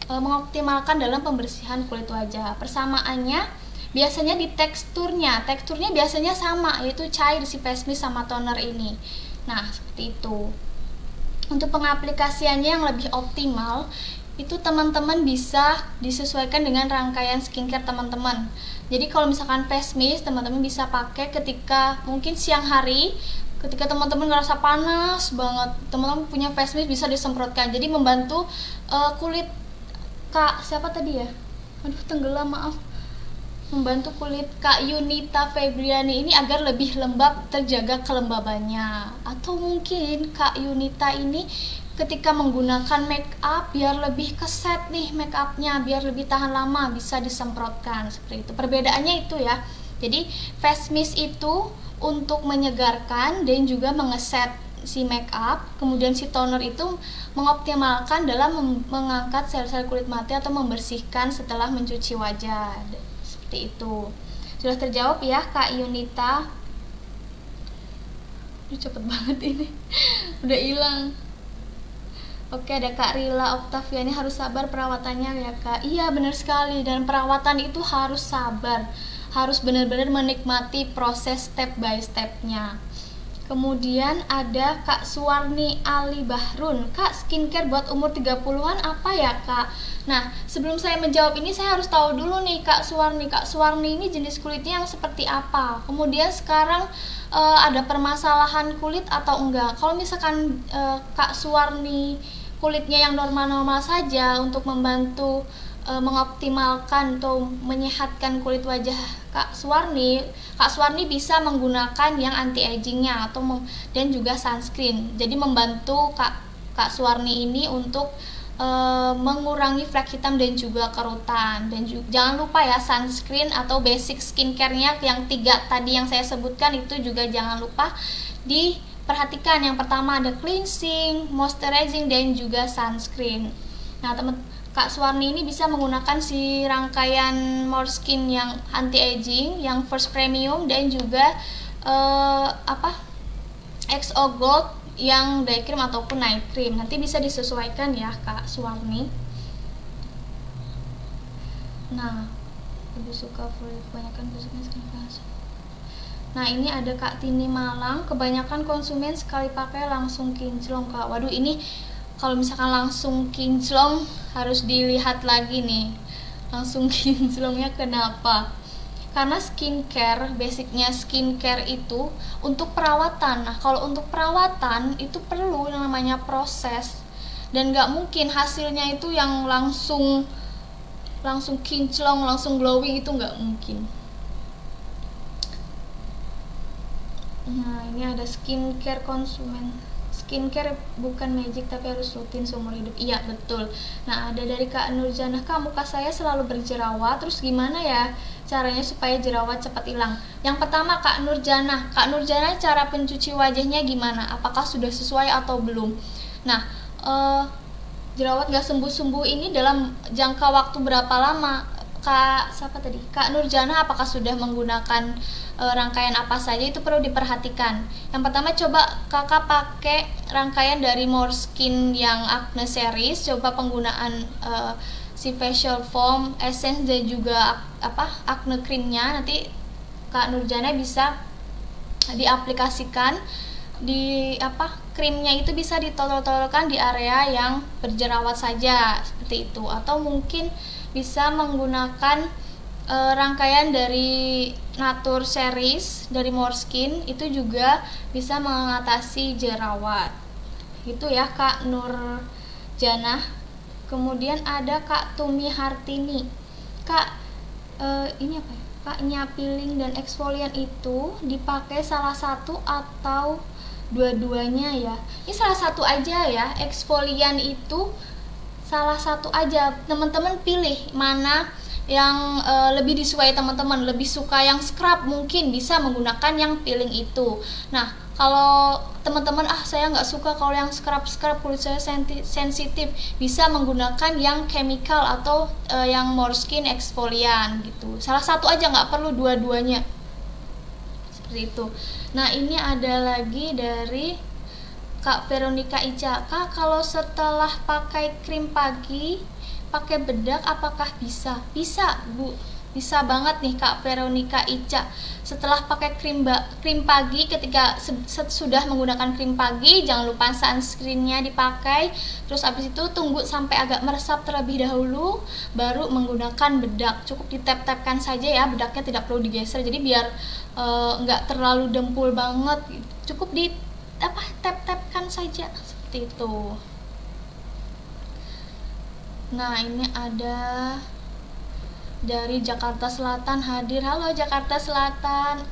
mengoptimalkan dalam pembersihan kulit wajah. Persamaannya biasanya di teksturnya biasanya sama, yaitu cair si face mist sama toner ini. Nah, seperti itu. Untuk pengaplikasiannya yang lebih optimal, itu teman-teman bisa disesuaikan dengan rangkaian skincare teman-teman. Jadi kalau misalkan face mist, teman-teman bisa pakai ketika mungkin siang hari, ketika teman-teman ngerasa panas banget, teman-teman punya face mist bisa disemprotkan. Jadi membantu kulit Kak, siapa tadi ya? Aduh, tenggelam, maaf. Membantu kulit Kak Yunita Febriani ini agar lebih lembab, terjaga kelembabannya. Atau mungkin Kak Yunita ini ketika menggunakan make up biar lebih keset nih make upnya, biar lebih tahan lama, bisa disemprotkan seperti itu. Perbedaannya itu ya. Jadi face mist itu untuk menyegarkan dan juga mengeset si make up, kemudian si toner itu mengoptimalkan dalam mengangkat sel-sel kulit mati atau membersihkan setelah mencuci wajah. Seperti itu. Sudah terjawab ya Kak Yunita. Cepet banget ini. Udah hilang. Oke, ada Kak Rila Oktaviani, harus sabar perawatannya ya Kak. Iya, benar sekali, dan perawatan itu harus sabar, harus benar-benar menikmati proses step by stepnya. Kemudian ada Kak Suwarni Ali Bahrun. Kak, skincare buat umur 30-an apa ya Kak? Nah, sebelum saya menjawab ini, saya harus tahu dulu nih Kak Suwarni. Kak Suwarni ini jenis kulitnya yang seperti apa? Kemudian sekarang ada permasalahan kulit atau enggak? Kalau misalkan Kak Suwarni kulitnya yang normal-normal saja, untuk membantu mengoptimalkan atau menyehatkan kulit wajah Kak Suwarni bisa menggunakan yang anti agingnya dan juga sunscreen. Jadi membantu Kak Suwarni ini untuk mengurangi flek hitam dan juga kerutan. Dan jangan lupa ya, sunscreen atau basic skincare-nya yang 3 tadi yang saya sebutkan itu juga jangan lupa diperhatikan. Yang pertama ada cleansing, moisturizing, dan juga sunscreen. Nah, Kak Suwarni ini bisa menggunakan si rangkaian More Skin yang anti aging, yang first premium, dan juga XO Gold yang day cream ataupun night cream. Nanti bisa disesuaikan ya Kak Suwarni. Nah, lebih suka kebanyakan konsumen skincare. Nah, ini ada Kak Tini Malang, kebanyakan konsumen sekali pakai langsung kinclong Kak. Waduh, ini kalau misalkan langsung kinclong harus dilihat lagi nih, langsung kinclongnya kenapa. Karena skincare, basicnya skincare itu untuk perawatan. Nah, kalau untuk perawatan itu perlu yang namanya proses, dan nggak mungkin hasilnya itu yang langsung kinclong, langsung glowing, itu nggak mungkin. Nah, ini ada skincare konsumen. Skincare bukan magic tapi harus rutin seumur hidup. Iya, betul. Nah, ada dari Kak Nurjanah, Kak, muka saya selalu berjerawat, terus gimana ya caranya supaya jerawat cepat hilang? Yang pertama, Kak Nurjanah, cara pencuci wajahnya gimana? Apakah sudah sesuai atau belum? Nah, jerawat gak sembuh-sembuh ini dalam jangka waktu berapa lama? Kak Nurjana, apakah sudah menggunakan rangkaian apa saja, itu perlu diperhatikan. Yang pertama, coba kakak pakai rangkaian dari Moreskin yang Acne series, coba penggunaan si facial foam, essence, dan juga acne creamnya. Nanti Kak Nurjana bisa diaplikasikan di krimnya itu bisa ditolol-tololkan di area yang berjerawat saja, seperti itu. Atau mungkin bisa menggunakan rangkaian dari Nature series dari Moreskin, itu juga bisa mengatasi jerawat. Itu ya Kak Nur Janah. Kemudian ada Kak Tumi Hartini. Kak, ini apa ya? Kak, peeling dan eksfolian itu dipakai salah satu atau dua-duanya ya? Ini salah satu aja ya. Eksfolian itu salah satu aja. Teman-teman pilih mana yang lebih disukai teman-teman. Lebih suka yang scrub, mungkin bisa menggunakan yang peeling itu. Nah, kalau teman-teman saya nggak suka kalau yang scrub, kulit saya sensitif, bisa menggunakan yang chemical atau yang Moreskin exfoliant gitu. Salah satu aja, nggak perlu dua-duanya, seperti itu. Nah, ini ada lagi dari Kak Veronica Ica. Kak, kalau setelah pakai krim pagi pakai bedak apakah bisa? Bisa, Bu. Bisa banget nih Kak Veronica Ica. Setelah pakai krim pagi, ketika sudah menggunakan krim pagi, jangan lupa sunscreennya dipakai. Terus abis itu tunggu sampai agak meresap terlebih dahulu, baru menggunakan bedak. Cukup ditap-tapkan saja ya, bedaknya tidak perlu digeser. Jadi biar nggak terlalu dempul banget. Cukup di tap-tapkan saja, seperti itu. Nah, ini ada dari Jakarta Selatan hadir. Halo Jakarta Selatan.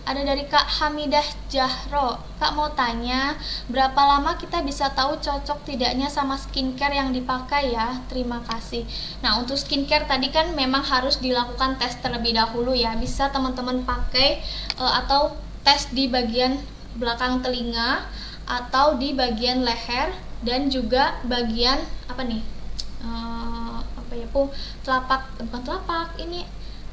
Ada dari Kak Hamidah Jahro. Kak mau tanya, berapa lama kita bisa tahu cocok tidaknya sama skincare yang dipakai ya? Terima kasih. Nah, untuk skincare tadi kan memang harus dilakukan tes terlebih dahulu ya. Bisa teman-teman pakai atau tes di bagian belakang telinga atau di bagian leher, dan juga bagian telapak ini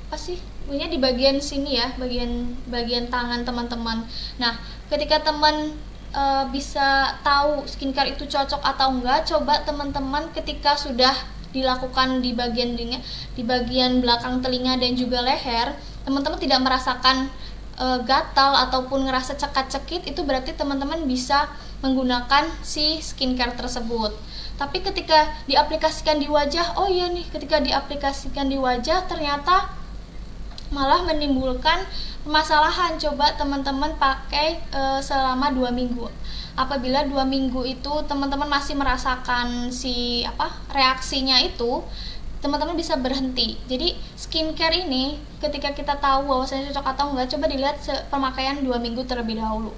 apa sih? Punya di bagian sini ya, bagian tangan teman-teman. Nah, ketika teman bisa tahu skincare itu cocok atau enggak, coba teman-teman ketika sudah dilakukan di bagian belakang telinga dan juga leher, teman-teman tidak merasakan gatal ataupun ngerasa cekat-cekit, itu berarti teman-teman bisa menggunakan si skincare tersebut. Tapi ketika diaplikasikan di wajah, ketika diaplikasikan di wajah ternyata malah menimbulkan permasalahan. Coba teman-teman pakai selama 2 minggu. Apabila 2 minggu itu teman-teman masih merasakan reaksinya itu, teman-teman bisa berhenti. Jadi skincare ini ketika kita tahu bahwasanya cocok atau enggak, coba dilihat pemakaian 2 minggu terlebih dahulu.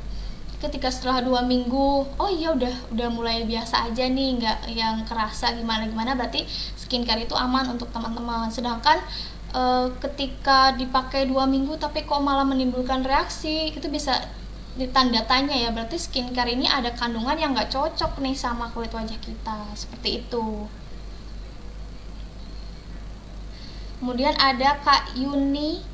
Ketika setelah 2 minggu, udah mulai biasa aja nih, nggak yang kerasa gimana-gimana, berarti skincare itu aman untuk teman-teman. Sedangkan ketika dipakai 2 minggu tapi kok malah menimbulkan reaksi, itu bisa ditanda tanya ya, berarti skincare ini ada kandungan yang nggak cocok nih sama kulit wajah kita, seperti itu. Kemudian ada Kak Yuni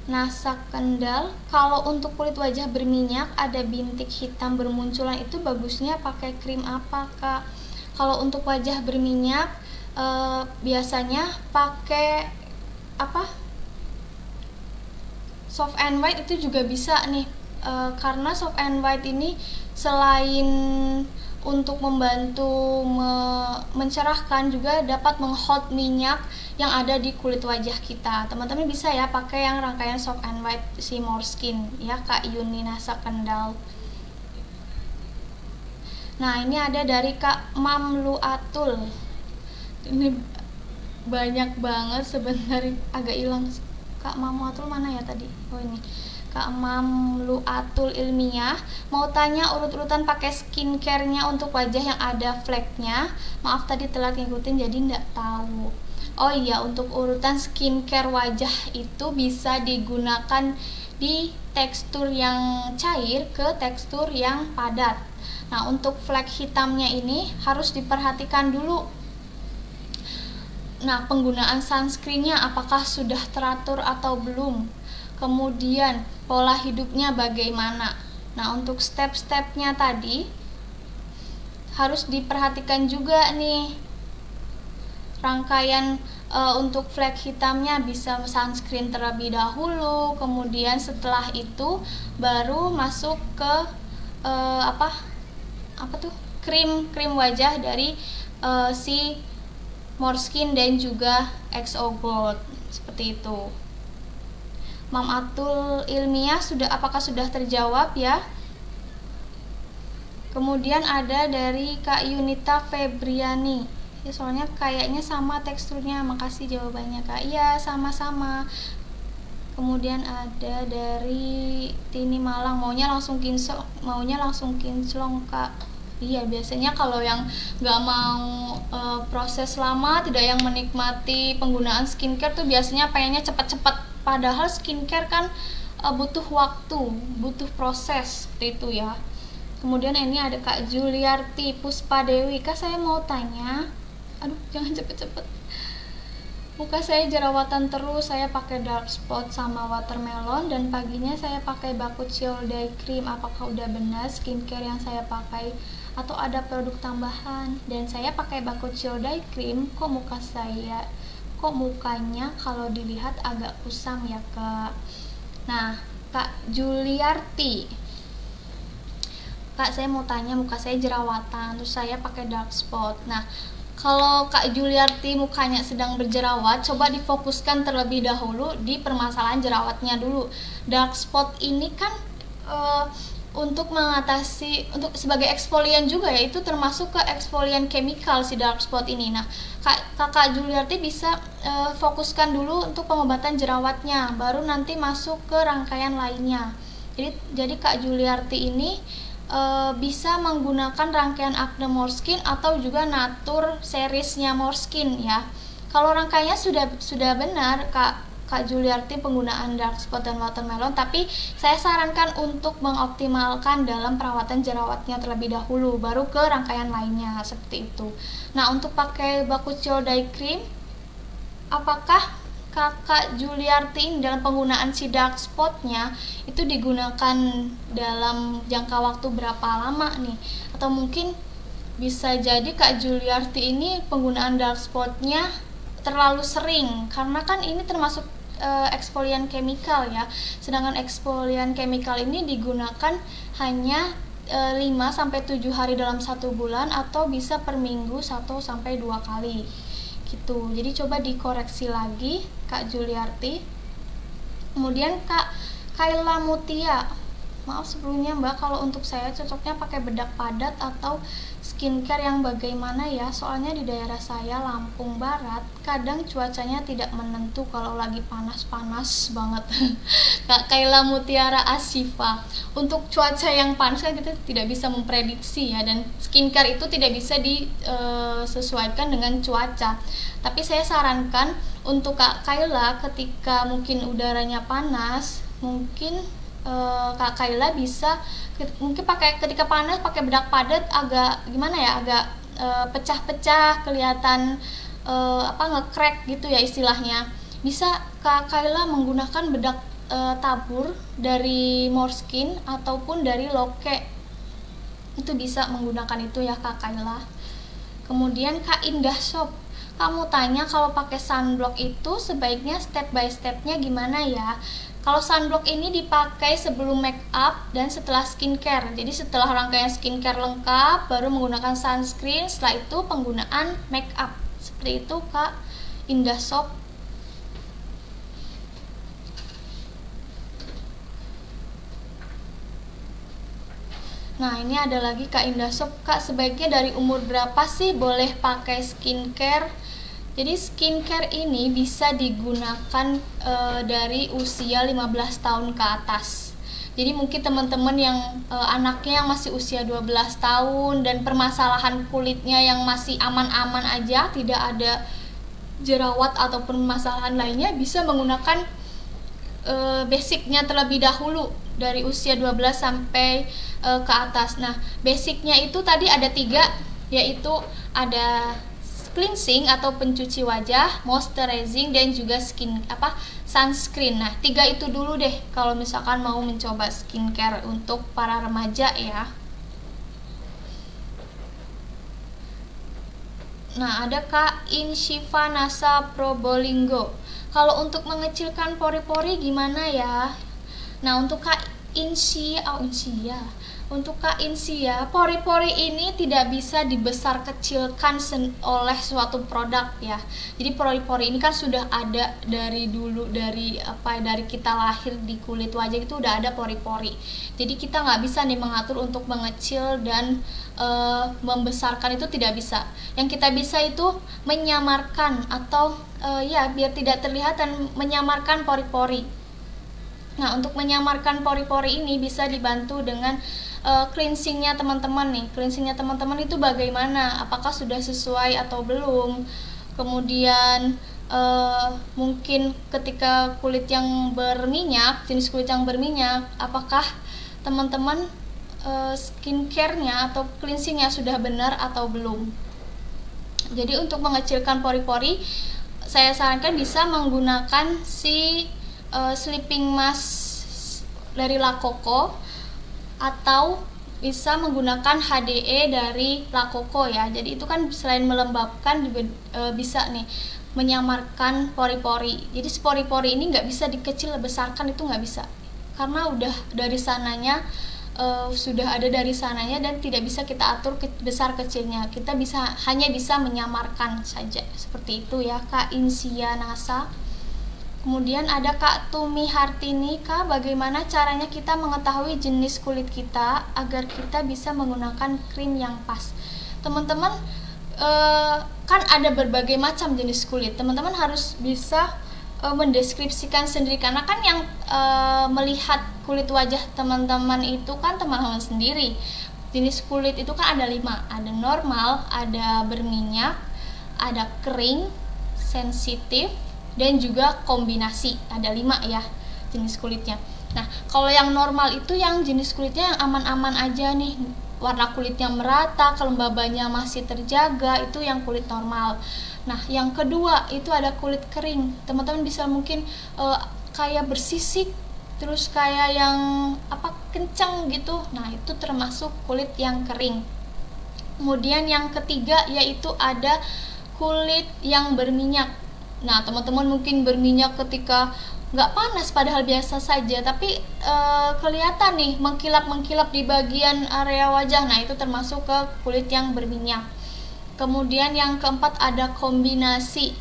Nasa Kendal. Kalau untuk kulit wajah berminyak, ada bintik hitam bermunculan, itu bagusnya pakai krim apa Kak? Kalau untuk wajah berminyak biasanya pakai Soft and White itu juga bisa nih, karena Soft and White ini selain untuk membantu mencerahkan, juga dapat menghold minyak yang ada di kulit wajah kita. Teman-teman bisa ya pakai yang rangkaian Soft and White si Moreskin ya, Kak Yuni Nasa Kendal. Nah, ini ada dari Kak Mamlu Atul. Ini banyak banget, sebentar agak hilang. Kak Mamlu Atul mana ya tadi? Oh ini. Kak Mamlu Atul Ilmiah mau tanya urut-urutan pakai skincare-nya untuk wajah yang ada fleknya. Maaf tadi telat ngikutin jadi nggak tahu. Oh iya, untuk urutan skincare wajah itu bisa digunakan di tekstur yang cair ke tekstur yang padat. Nah, untuk flek hitamnya ini harus diperhatikan dulu. Nah, penggunaan sunscreennya apakah sudah teratur atau belum? Kemudian pola hidupnya bagaimana? Nah, untuk step-stepnya tadi harus diperhatikan juga nih. Rangkaian untuk flek hitamnya bisa sunscreen terlebih dahulu, kemudian setelah itu baru masuk ke krim wajah dari si Moreskin dan juga XO Gold, seperti itu. Mam Atul Ilmiah apakah sudah terjawab ya? Kemudian ada dari Kak Yunita Febriani. Ya, soalnya kayaknya sama teksturnya. Makasih jawabannya Kak. Iya, sama-sama. Kemudian ada dari Tini Malang, maunya langsung kinclong Kak. Iya, biasanya kalau yang nggak mau proses lama, tidak yang menikmati penggunaan skincare tuh biasanya pengennya cepat-cepat. Padahal skincare kan butuh waktu, butuh proses, seperti itu ya. Kemudian ini ada Kak Juliarti Puspadewi. Kak, saya mau tanya, aduh jangan cepet-cepet. Muka saya jerawatan terus, saya pakai dark spot sama watermelon, dan paginya saya pakai Bakuchiol Day Cream. Apakah udah benar skincare yang saya pakai atau ada produk tambahan? Dan saya pakai Bakuchiol Day Cream, kok mukanya kalau dilihat agak kusam ya Kak. Nah, Kak Juliarti, Kak, saya mau tanya, muka saya jerawatan, terus saya pakai dark spot. Nah, kalau Kak Juliarti mukanya sedang berjerawat, coba difokuskan terlebih dahulu di permasalahan jerawatnya dulu. Dark spot ini kan untuk mengatasi, untuk sebagai eksfolian juga ya, itu termasuk ke eksfolian chemical si dark spot ini. Nah, Kakak Juliarti bisa fokuskan dulu untuk pengobatan jerawatnya, baru nanti masuk ke rangkaian lainnya. Jadi Kak Juliarti ini bisa menggunakan rangkaian Acne Moreskin atau juga Natur seriesnya Moreskin ya. Kalau rangkaiannya sudah benar Kak Juliarti penggunaan dark spot dan watermelon, tapi saya sarankan untuk mengoptimalkan dalam perawatan jerawatnya terlebih dahulu, baru ke rangkaian lainnya, seperti itu. Nah, untuk pakai Bakuchiol Day Cream, apakah Kakak Juliarti dalam penggunaan si dark spotnya itu digunakan dalam jangka waktu berapa lama nih? Atau mungkin bisa jadi Kak Juliarti ini penggunaan dark spotnya terlalu sering, karena kan ini termasuk eksfolian chemical ya. Sedangkan eksfolian chemical ini digunakan hanya 5-7 hari dalam 1 bulan, atau bisa per minggu 1-2 kali gitu. Jadi coba dikoreksi lagi Kak Juliarti. Kemudian Kak Kayla Mutia, maaf sebelumnya Mbak, kalau untuk saya cocoknya pakai bedak padat atau skincare yang bagaimana ya? Soalnya di daerah saya Lampung Barat kadang cuacanya tidak menentu kalau lagi panas-panas banget. Kak Kayla Mutiara Asifa, untuk cuaca yang panas kan kita tidak bisa memprediksi ya, dan skincare itu tidak bisa disesuaikan dengan cuaca. Tapi saya sarankan untuk Kak Kayla, ketika mungkin udaranya panas, mungkin Kak Kayla bisa mungkin ketika panas pakai bedak padat, agak gimana ya, agak pecah-pecah, kelihatan nge-crack gitu ya istilahnya. Bisa Kak Kayla menggunakan bedak tabur dari Moreskin ataupun dari Loke, itu bisa menggunakan itu ya Kak Kayla. Kemudian Kak Indah Shop, kamu tanya kalau pakai sunblock itu sebaiknya step by stepnya gimana ya. Kalau sunblock ini dipakai sebelum make up dan setelah skincare. Jadi setelah rangkaian skincare lengkap baru menggunakan sunscreen, setelah itu penggunaan make up. Seperti itu Kak Indah Shop. Nah ini ada lagi Kak Indah Shop, Kak sebaiknya dari umur berapa sih boleh pakai skincare? Jadi skincare ini bisa digunakan dari usia 15 tahun ke atas. Jadi mungkin teman-teman yang anaknya yang masih usia 12 tahun dan permasalahan kulitnya yang masih aman-aman aja, tidak ada jerawat ataupun permasalahan lainnya, bisa menggunakan basicnya terlebih dahulu dari usia 12 sampai ke atas. Nah, basicnya itu tadi ada 3, yaitu ada cleansing atau pencuci wajah, moisturizing, dan juga sunscreen. Nah, 3 itu dulu deh kalau misalkan mau mencoba skincare untuk para remaja ya. Nah, ada Kak Inshifa Nasa Probolinggo. Kalau untuk mengecilkan pori-pori gimana ya? Nah, untuk Kak untuk Kak Insia, pori-pori ini tidak bisa dibesar kecilkan oleh suatu produk ya. Jadi pori-pori ini kan sudah ada dari dulu, dari kita lahir di kulit wajah itu udah ada pori-pori. Jadi kita nggak bisa nih mengatur untuk mengecil dan membesarkan, itu tidak bisa. Yang kita bisa itu menyamarkan atau biar tidak terlihat dan menyamarkan pori-pori. Nah, untuk menyamarkan pori-pori ini bisa dibantu dengan cleansingnya teman-teman nih. Cleansingnya teman-teman itu bagaimana? Apakah sudah sesuai atau belum? Kemudian mungkin ketika kulit yang berminyak, jenis kulit yang berminyak, apakah teman-teman skincare-nya atau cleansingnya sudah benar atau belum? Jadi untuk mengecilkan pori-pori, saya sarankan bisa menggunakan si sleeping mask dari La Coco, atau bisa menggunakan HDE dari La Coco ya. Jadi itu kan selain melembabkan juga bisa nih menyamarkan pori-pori. Jadi si pori-pori ini nggak bisa dikecil besarkan, itu nggak bisa, karena udah dari sananya sudah ada dari sananya dan tidak bisa kita atur besar kecilnya. Kita hanya bisa menyamarkan saja, seperti itu ya Kak Insia Nasa. Kemudian ada Kak Tumi Hartini, Kak, bagaimana caranya kita mengetahui jenis kulit kita agar kita bisa menggunakan krim yang pas? Teman-teman, kan ada berbagai macam jenis kulit. Teman-teman harus bisa mendeskripsikan sendiri, karena kan yang melihat kulit wajah teman-teman itu kan teman-teman sendiri. Jenis kulit itu kan ada 5, ada normal, ada berminyak, ada kering, sensitif, dan juga kombinasi. Ada 5 ya jenis kulitnya. Nah, kalau yang normal itu yang jenis kulitnya yang aman-aman aja nih, warna kulitnya merata, kelembabannya masih terjaga, itu yang kulit normal. Nah, yang kedua itu ada kulit kering. Teman-teman bisa mungkin kayak bersisik, terus kayak yang kencang gitu. Nah, itu termasuk kulit yang kering. Kemudian yang ketiga yaitu ada kulit yang berminyak. Nah, teman-teman mungkin berminyak ketika nggak panas padahal biasa saja, tapi kelihatan nih mengkilap-mengkilap di bagian area wajah. Nah, itu termasuk ke kulit yang berminyak. Kemudian yang keempat ada kombinasi.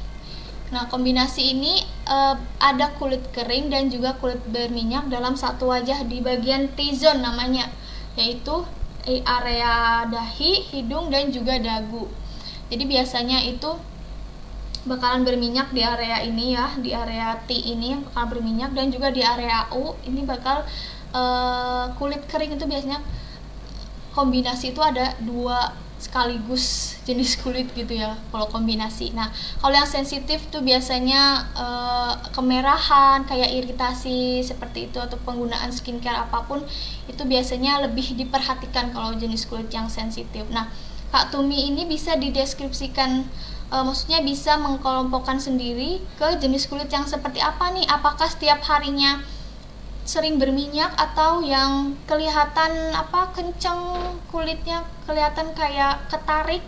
Nah, kombinasi ini ada kulit kering dan juga kulit berminyak dalam satu wajah di bagian T-zone namanya, yaitu area dahi, hidung, dan juga dagu. Jadi biasanya itu bakalan berminyak di area ini ya, di area T ini bakal berminyak, dan juga di area U ini bakal kulit kering. Itu biasanya kombinasi itu ada 2 sekaligus jenis kulit gitu ya kalau kombinasi. Nah, kalau yang sensitif tuh biasanya kemerahan, kayak iritasi seperti itu, atau penggunaan skincare apapun itu biasanya lebih diperhatikan kalau jenis kulit yang sensitif. Nah, Kak Tumi ini bisa dideskripsikan, maksudnya bisa mengkelompokkan sendiri ke jenis kulit yang seperti apa nih, apakah setiap harinya sering berminyak atau yang kelihatan kenceng kulitnya, kelihatan kayak ketarik,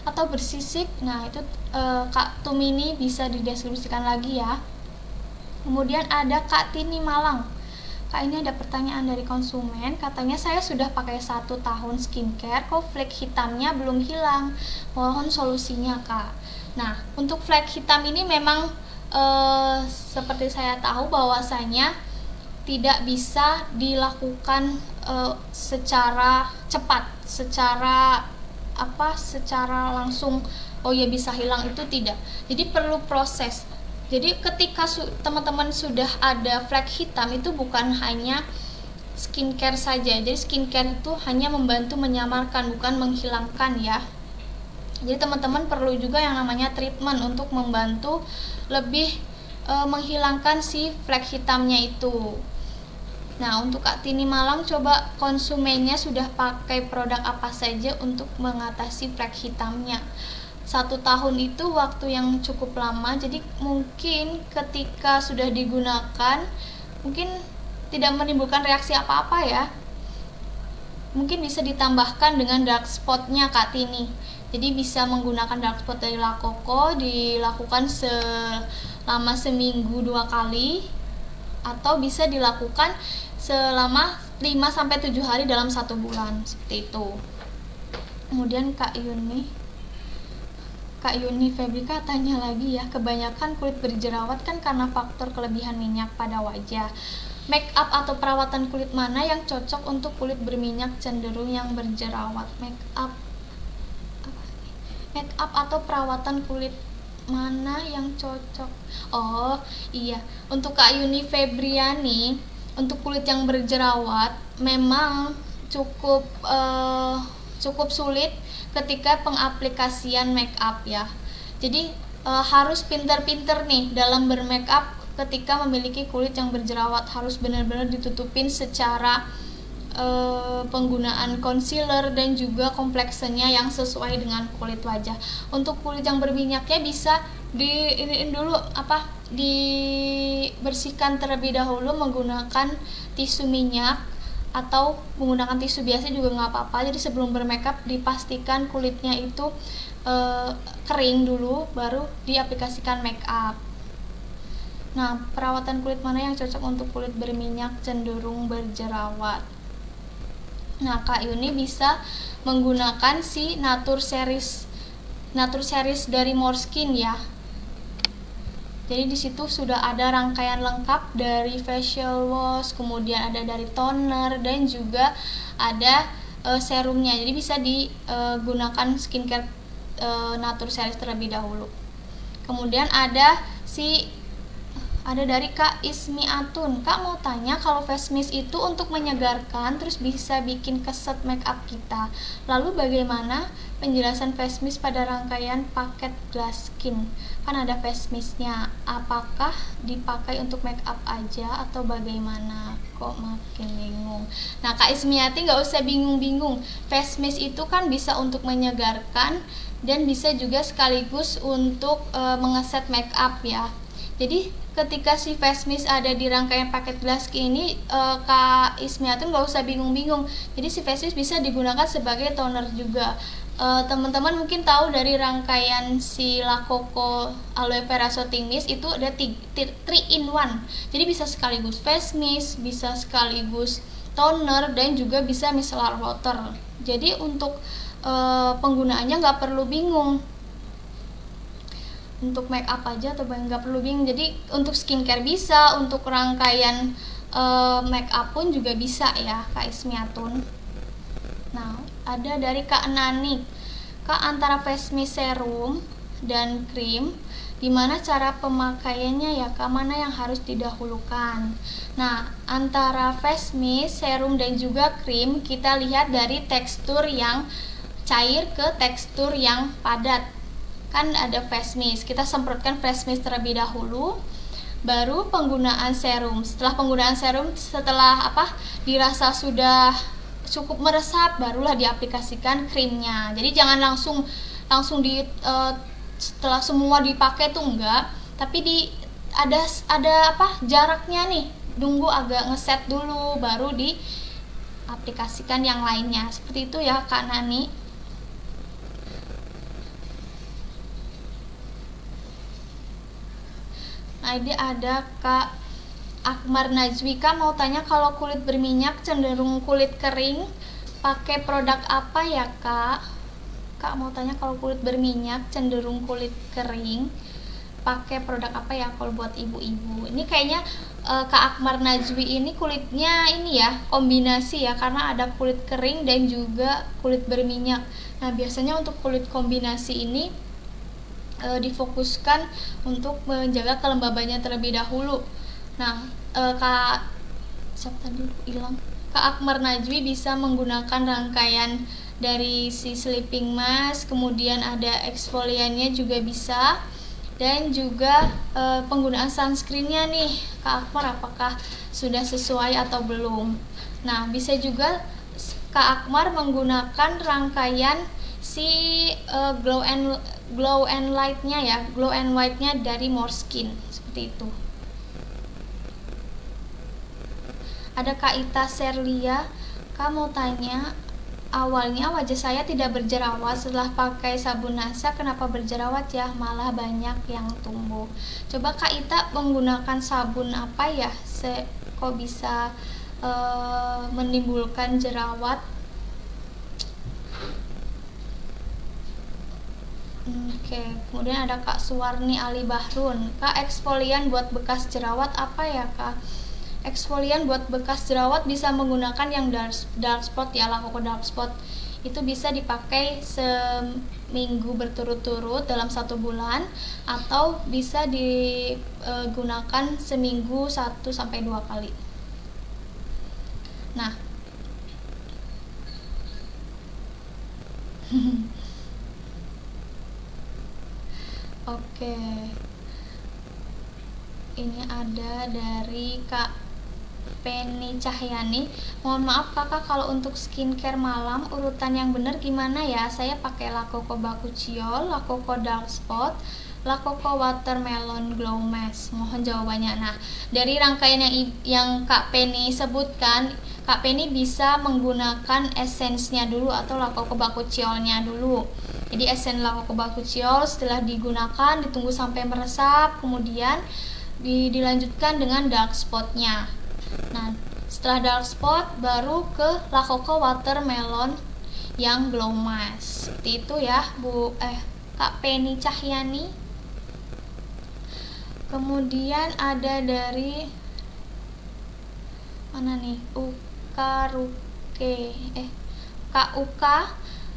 atau bersisik. Nah itu Kak Tumini bisa dideskripsikan lagi ya. Kemudian ada Kak Tini Malang. Kak, ini ada pertanyaan dari konsumen, katanya saya sudah pakai 1 tahun skincare, kok flek hitamnya belum hilang, mohon solusinya Kak. Nah untuk flek hitam ini memang seperti saya tahu bahwasanya tidak bisa dilakukan secara cepat, secara langsung oh ya bisa hilang, itu tidak. Jadi perlu proses. Jadi ketika teman-teman sudah ada flek hitam, itu bukan hanya skincare saja. Jadi skincare itu hanya membantu menyamarkan, bukan menghilangkan ya. Jadi teman-teman perlu juga yang namanya treatment untuk membantu lebih menghilangkan si flek hitamnya itu. Nah untuk Kak Tini Malang, coba konsumennya sudah pakai produk apa saja untuk mengatasi flek hitamnya. 1 tahun itu waktu yang cukup lama, jadi mungkin ketika sudah digunakan mungkin tidak menimbulkan reaksi apa-apa ya. Mungkin bisa ditambahkan dengan dark spotnya Kak Tini. Jadi bisa menggunakan dark spot dari La Coco, dilakukan selama seminggu 2 kali, atau bisa dilakukan selama 5-7 hari dalam 1 bulan, seperti itu. Kemudian Kak Yuni Febrika tanya lagi ya, kebanyakan kulit berjerawat kan karena faktor kelebihan minyak pada wajah. Make up atau perawatan kulit mana yang cocok untuk kulit berminyak cenderung yang berjerawat? Make up atau perawatan kulit mana yang cocok? Oh iya, untuk Kak Yuni Febriani, untuk kulit yang berjerawat memang cukup sulit ketika pengaplikasian make up ya. Jadi harus pinter-pinter nih dalam bermake up. Ketika memiliki kulit yang berjerawat, harus benar-benar ditutupin secara penggunaan concealer dan juga kompleksennya yang sesuai dengan kulit wajah. Untuk kulit yang berminyaknya bisa dibersihkan terlebih dahulu menggunakan tisu minyak, atau menggunakan tisu biasa juga nggak apa-apa. Jadi sebelum bermakeup dipastikan kulitnya itu kering dulu, baru diaplikasikan makeup. Nah, perawatan kulit mana yang cocok untuk kulit berminyak cenderung berjerawat? Nah, Kak Yuni bisa menggunakan si Nature Series dari Moreskin ya. Jadi di situ sudah ada rangkaian lengkap dari facial wash, kemudian ada dari toner, dan juga ada serumnya. Jadi bisa digunakan skincare Nature Series terlebih dahulu. Kemudian ada dari Kak Ismi Atun. Kak mau tanya, kalau face mist itu untuk menyegarkan terus bisa bikin keset make up kita. Lalu bagaimana penjelasan face mist pada rangkaian paket glass skin? Kan ada face mistnya. Apakah dipakai untuk make up aja atau bagaimana? Kok makin bingung. Nah Kak Ismiati, nggak usah bingung-bingung. Face mist itu kan bisa untuk menyegarkan dan bisa juga sekaligus untuk mengeset make up ya. Jadi ketika si face mist ada di rangkaian paket glass skin ini, Kak Ismiatun nggak usah bingung-bingung. Jadi si face mist bisa digunakan sebagai toner juga. Teman-teman mungkin tahu dari rangkaian si La Coco Aloe Vera Soothing Mist itu ada 3 in 1. Jadi bisa sekaligus face mist, bisa sekaligus toner, dan juga bisa micellar water. Jadi untuk penggunaannya nggak perlu bingung. Untuk make up aja atau nggak perlu bingung. Jadi untuk skincare bisa, untuk rangkaian make up pun juga bisa ya Kak Ismiatun. Nah ada dari Kak Nani, Kak, antara face mist serum dan krim, gimana cara pemakaiannya ya Kak, mana yang harus didahulukan? Nah antara face mist, serum, dan juga krim, kita lihat dari tekstur yang cair ke tekstur yang padat. Kan ada face mist, kita semprotkan face mist terlebih dahulu, baru penggunaan serum. Setelah penggunaan serum, dirasa sudah cukup meresap, barulah diaplikasikan krimnya. Jadi jangan langsung setelah semua dipakai tuh enggak, tapi ada jaraknya nih, tunggu agak ngeset dulu baru diaplikasikan yang lainnya. Seperti itu ya Kak Nani. Nah, ini ada Kak Akmar Najwi. Kak mau tanya, kalau kulit berminyak cenderung kulit kering, pakai produk apa ya Kak? Kak mau tanya, kalau kulit berminyak cenderung kulit kering, pakai produk apa ya kalau buat ibu-ibu? Ini kayaknya Kak Akmar Najwi ini kulitnya ini ya, kombinasi ya, karena ada kulit kering dan juga kulit berminyak. Nah, biasanya untuk kulit kombinasi ini difokuskan untuk menjaga kelembabannya terlebih dahulu. Nah, Kak Akmar Najwi bisa menggunakan rangkaian dari si sleeping mask, kemudian ada eksfoliannya juga bisa, dan juga penggunaan sunscreennya nih Kak Akmar apakah sudah sesuai atau belum. Nah, bisa juga Kak Akmar menggunakan rangkaian si glow and light-nya ya, glow and white-nya dari Morskin, seperti itu. Ada Kak Ita Serlia, Kak mau tanya, awalnya wajah saya tidak berjerawat, setelah pakai sabun NASA kenapa berjerawat ya, malah banyak yang tumbuh. Coba Kak Ita menggunakan sabun apa ya, kok bisa menimbulkan jerawat? Oke, kemudian ada Kak Suwarni Ali Bahrun, Kak eksfolian buat bekas jerawat apa ya Kak? Eksfolian buat bekas jerawat bisa menggunakan yang dark spot ya, La Coco Dark Spot. Itu bisa dipakai seminggu berturut-turut dalam 1 bulan, atau bisa digunakan seminggu 1-2 kali. Nah, oke. Ini ada dari Kak Penny Cahyani. Mohon maaf Kakak, kalau untuk skincare malam urutan yang benar gimana ya? Saya pakai La Coco Bakuchiol, La Coco Dark Spot, La Coco Watermelon Glow Mask. Mohon jawabannya. Nah, dari rangkaian yang Kak Penny sebutkan, Kak Penny bisa menggunakan esensnya dulu atau La Coco Bakuchiolnya dulu. Jadi esen La Coco Bakuchiol setelah digunakan ditunggu sampai meresap, kemudian dilanjutkan dengan dark spotnya. Nah, setelah dark spot baru ke La Coco Watermelon yang glow mask. Seperti itu ya Kak Penny Cahyani. Kemudian ada dari mana nih, Kak Uka,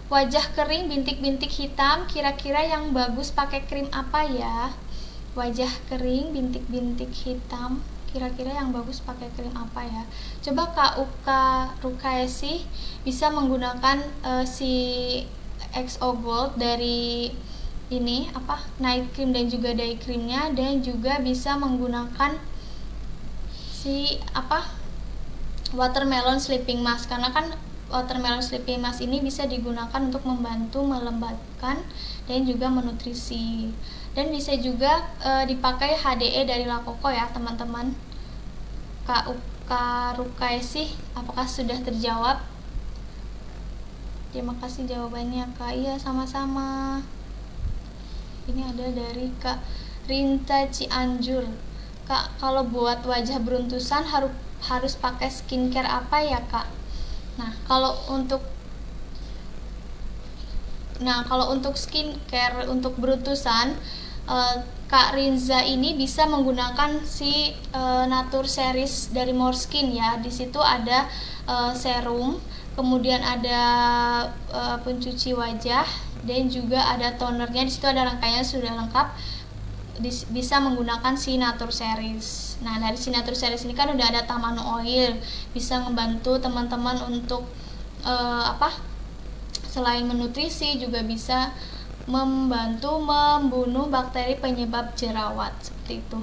wajah kering bintik-bintik hitam, kira-kira yang bagus pakai krim apa ya? Wajah kering bintik-bintik hitam, kira-kira yang bagus pakai krim apa ya? Coba Kak Uka Rukaesi bisa menggunakan si XO Gold dari ini night cream dan juga day creamnya, dan juga bisa menggunakan si watermelon sleeping mask, karena kan watermelon sleeping mask ini bisa digunakan untuk membantu melembabkan dan juga menutrisi. Dan bisa juga dipakai HDE dari La Coco ya teman-teman. Kak Rukaesi, apakah sudah terjawab? Terima kasih jawabannya Kak. Iya, sama-sama. Ini ada dari Kak Rinta Cianjur, Kak kalau buat wajah beruntusan harus pakai skincare apa ya Kak? Nah, kalau untuk skincare untuk beruntusan, Kak Rinza ini bisa menggunakan si Nature Series dari Morskin ya. Di situ ada serum, kemudian ada pencuci wajah, dan juga ada tonernya. Di situ ada rangkaian sudah lengkap. Bisa menggunakan si Nature Series. Nah, dari si Nature Series ini kan udah ada Tamano Oil, bisa membantu teman-teman untuk selain menutrisi juga bisa membantu membunuh bakteri penyebab jerawat, seperti itu.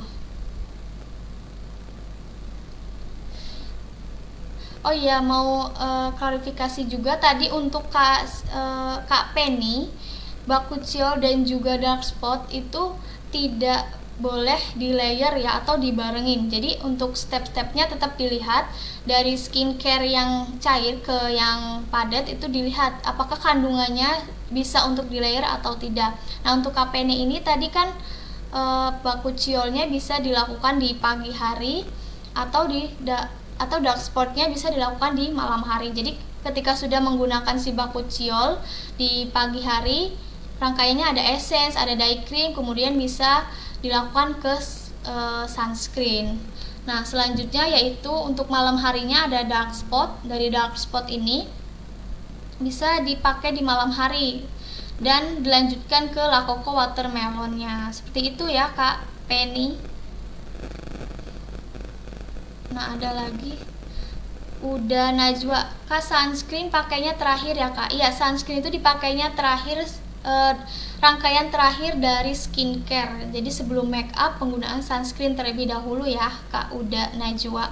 Oh iya, mau klarifikasi juga tadi untuk Kak Penny, Bakuchiol dan juga dark spot itu tidak boleh di layer ya, atau dibarengin. Jadi untuk step-stepnya tetap dilihat, dari skincare yang cair ke yang padat itu dilihat apakah kandungannya bisa untuk di layer atau tidak. Nah, untuk Kak Penny ini tadi kan bakuchiolnya bisa dilakukan di pagi hari atau dark spotnya bisa dilakukan di malam hari. Jadi ketika sudah menggunakan si bakuchiol di pagi hari, rangkaiannya ada essence, ada dye cream, kemudian bisa dilakukan ke sunscreen. Nah, selanjutnya yaitu untuk malam harinya ada dark spot. Dari dark spot ini bisa dipakai di malam hari dan dilanjutkan ke La Coco watermelonnya. Seperti itu ya Kak Penny. Nah, ada lagi. Udah Najwa, Kak sunscreen pakainya terakhir ya Kak? Iya, sunscreen itu dipakainya terakhir, rangkaian terakhir dari skincare. Jadi sebelum make up penggunaan sunscreen terlebih dahulu ya Kak Uda Najwa.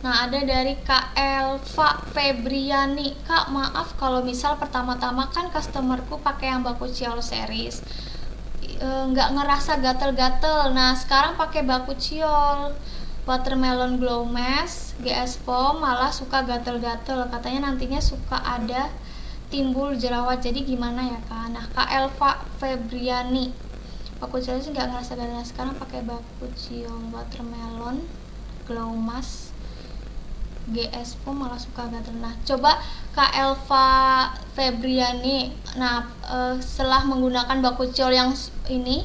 Nah, ada dari Kak Elva Febriani. Kak, maaf kalau misal pertama-tama kan customerku pakai yang bakuchiol series, nggak ngerasa gatel-gatel. Nah, sekarang pakai bakuchiol watermelon glow mask GS Foam malah suka gatel-gatel. Katanya nantinya suka ada timbul jerawat. Jadi gimana ya Kak? Nah, Kak Elva Febriani, bakuchiol sih nggak ngerasa gatel. Sekarang pakai bakuchiol watermelon glow mask GS Foam malah suka gatel. Nah, coba Kak Elva Febriani, nah setelah menggunakan bakuchiol yang ini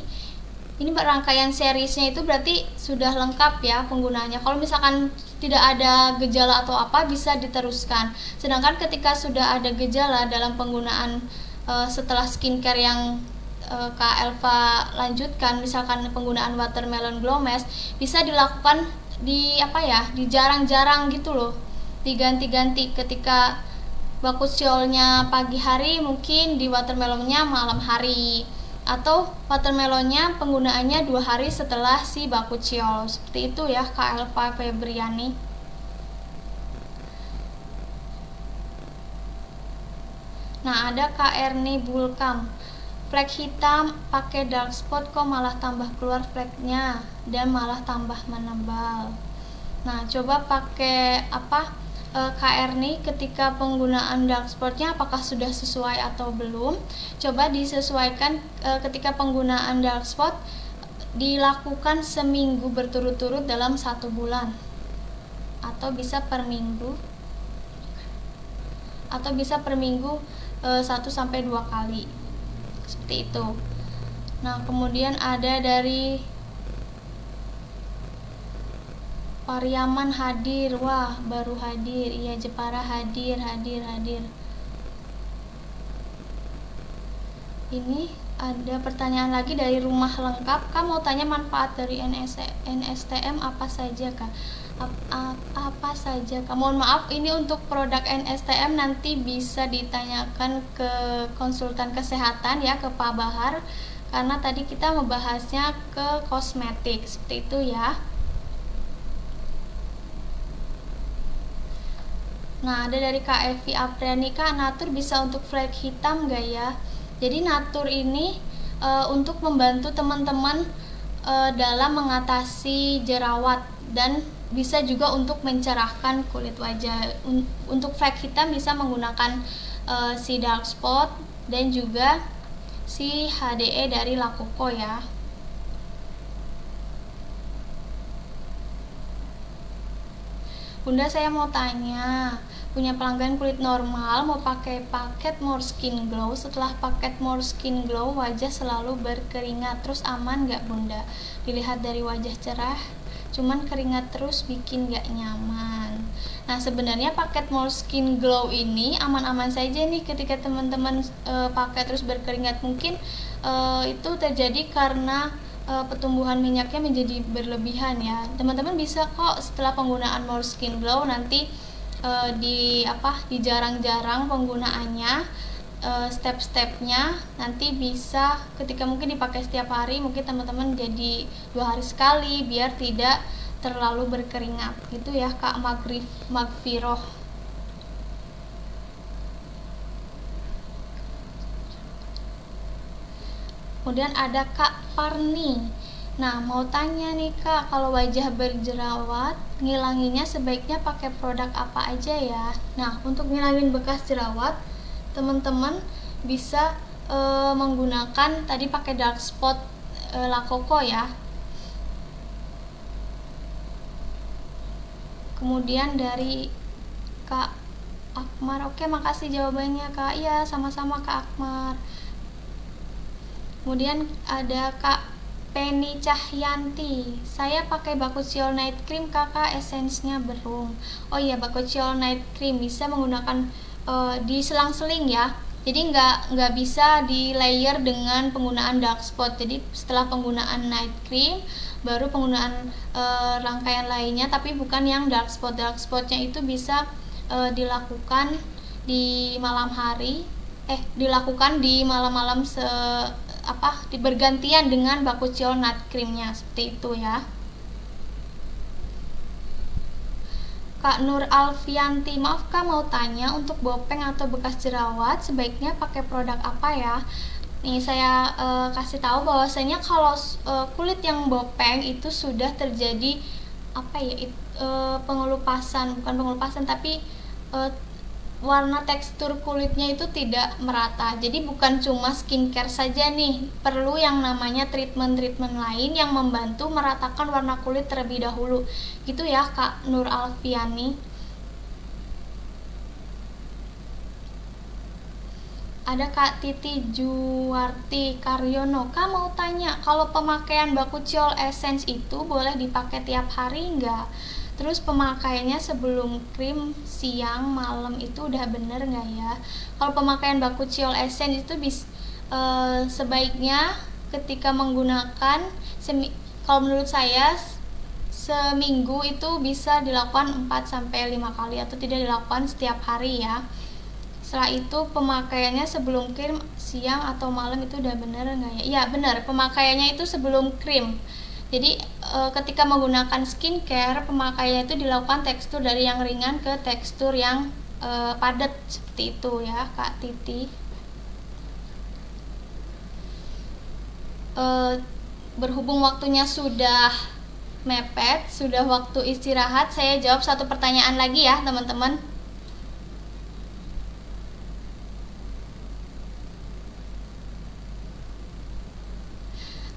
rangkaian seriesnya itu berarti sudah lengkap ya penggunaannya. Kalau misalkan tidak ada gejala atau apa bisa diteruskan. Sedangkan ketika sudah ada gejala dalam penggunaan setelah skincare yang Kak Elva lanjutkan, misalkan penggunaan watermelon glow mask, bisa dilakukan di jarang-jarang gitu loh, diganti-ganti. Ketika bakuchiolnya pagi hari, mungkin di watermelonnya malam hari, atau watermelonnya penggunaannya 2 hari setelah si bakuchiol. Seperti itu ya Kak Elva Febriani. Nah, ada Kak Erni Bulkam, flek hitam pakai dark spot kok malah tambah keluar fleknya dan malah tambah menebal. Nah, coba pakai Kak Erni, ketika penggunaan dark spotnya apakah sudah sesuai atau belum? Coba disesuaikan. Ketika penggunaan dark spot dilakukan seminggu berturut-turut dalam 1 bulan, atau bisa per minggu, 1-2 kali, seperti itu. Nah, kemudian ada dari Pariaman hadir. Wah, baru hadir. Iya, Jepara hadir. Ini ada pertanyaan lagi dari Rumah Lengkap. Kak mau tanya manfaat dari NSTM apa saja Kak? Apa saja Kak? Mohon maaf, ini untuk produk NSTM nanti bisa ditanyakan ke konsultan kesehatan ya, ke Pak Bahar, karena tadi kita membahasnya ke kosmetik. Seperti itu ya. Nah, ada dari Kak Evi Apriani, Kak, Natur bisa untuk flek hitam gak ya? Jadi Natur ini untuk membantu teman-teman dalam mengatasi jerawat, dan bisa juga untuk mencerahkan kulit wajah. Untuk flek hitam bisa menggunakan si dark spot dan juga si HDE dari La Coco ya. Bunda, saya mau tanya, punya pelanggan kulit normal mau pakai paket More Skin Glow. Setelah paket More Skin Glow wajah selalu berkeringat, terus aman gak Bunda? Dilihat dari wajah cerah, cuman keringat terus bikin gak nyaman. Nah, sebenarnya paket More Skin Glow ini aman-aman saja nih ketika teman-teman pakai terus berkeringat. Mungkin itu terjadi karena pertumbuhan minyaknya menjadi berlebihan ya. Teman-teman bisa kok setelah penggunaan More Skin Glow nanti di jarang-jarang penggunaannya, step-stepnya nanti bisa ketika mungkin dipakai setiap hari, mungkin teman-teman jadi 2 hari sekali biar tidak terlalu berkeringat gitu ya Kak Magfiroh. Kemudian ada Kak Parni. Nah, mau tanya nih Kak, kalau wajah berjerawat, ngilanginnya sebaiknya pakai produk apa aja ya? Nah, untuk ngilangin bekas jerawat, teman-teman bisa menggunakan tadi pakai dark spot La Coco ya. Kemudian dari Kak Akmar, oke makasih jawabannya Kak. Iya sama-sama Kak Akmar. Kemudian ada Kak Penny Cahyanti, saya pakai Bakuchiol Night Cream kakak, esensnya berung. Oh iya, Bakuchiol Night Cream bisa menggunakan diselang-seling ya. Jadi nggak bisa di layer dengan penggunaan dark spot. Jadi setelah penggunaan night cream baru penggunaan rangkaian lainnya, tapi bukan yang dark spot. Dark spotnya itu bisa dilakukan di malam hari, dilakukan di malam-malam bergantian dengan Bakuchiol Night Creamnya, seperti itu ya. Kak Nur Alfianti, maaf Kak mau tanya, untuk bopeng atau bekas jerawat sebaiknya pakai produk apa ya? Nih saya kasih tahu bahwasanya kalau kulit yang bopeng itu sudah terjadi pengelupasan, bukan pengelupasan tapi warna tekstur kulitnya itu tidak merata. Jadi bukan cuma skincare saja nih, perlu yang namanya treatment-treatment lain yang membantu meratakan warna kulit terlebih dahulu. Gitu ya Kak Nur Alfiani. Ada Kak Titi Juwarti Karyono, Kak mau tanya, kalau pemakaian Bakuchiol Essence itu boleh dipakai tiap hari enggak? Terus pemakaiannya sebelum krim, siang, malam itu udah bener nggak ya? Kalau pemakaian Bakuchiol Essence itu sebaiknya ketika menggunakan kalau menurut saya seminggu itu bisa dilakukan 4-5 kali atau tidak dilakukan setiap hari ya. Setelah itu pemakaiannya sebelum krim, siang atau malam itu udah bener nggak ya? Iya bener, pemakaiannya itu sebelum krim. Jadi ketika menggunakan skincare, pemakaiannya itu dilakukan tekstur dari yang ringan ke tekstur yang padat, seperti itu ya Kak Titi. Berhubung waktunya sudah mepet, sudah waktu istirahat, saya jawab satu pertanyaan lagi ya teman-teman.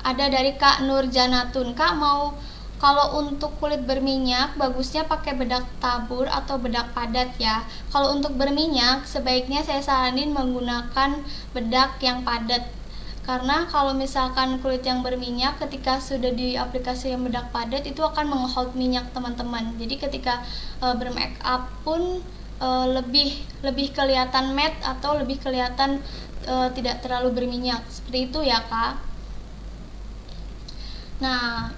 Ada dari Kak Nur Janatun, Kak mau kalau untuk kulit berminyak bagusnya pakai bedak tabur atau bedak padat ya. Kalau untuk berminyak sebaiknya saya saranin menggunakan bedak yang padat. Karena kalau misalkan kulit yang berminyak ketika sudah diaplikasikan bedak padat itu akan menghold minyak teman-teman. Jadi ketika bermake up pun lebih kelihatan matte atau lebih kelihatan tidak terlalu berminyak. Seperti itu ya Kak. Nah,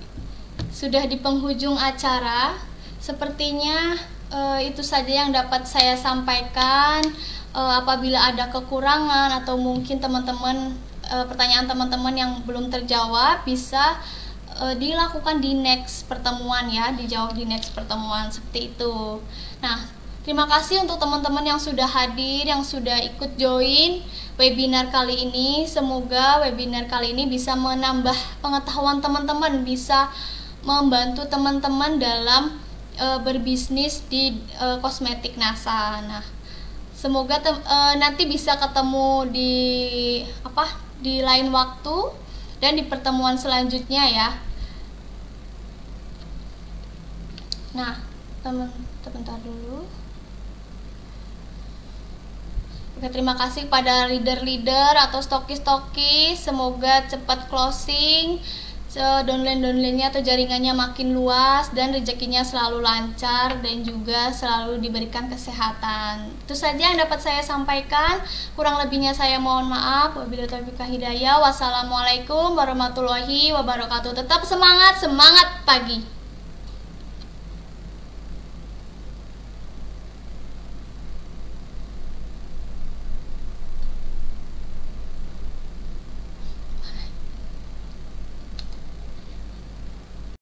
sudah di penghujung acara, sepertinya itu saja yang dapat saya sampaikan. Apabila ada kekurangan atau mungkin teman-teman pertanyaan teman-teman yang belum terjawab, bisa dilakukan di next pertemuan ya, dijawab di next pertemuan, seperti itu. Nah, terima kasih untuk teman-teman yang sudah hadir, yang sudah ikut join webinar kali ini. Semoga webinar kali ini bisa menambah pengetahuan teman-teman, bisa membantu teman-teman dalam berbisnis di kosmetik NASA. Nah, semoga nanti bisa ketemu di lain waktu dan di pertemuan selanjutnya ya. Nah, sebentar dulu. Oke, terima kasih pada leader-leader atau stokis-stokis. Semoga cepat closing, downline-downline-nya atau jaringannya makin luas dan rezekinya selalu lancar dan juga selalu diberikan kesehatan. Itu saja yang dapat saya sampaikan. Kurang lebihnya saya mohon maaf. Wabillahi taufiq wal hidayah. Wassalamualaikum warahmatullahi wabarakatuh. Tetap semangat, semangat pagi.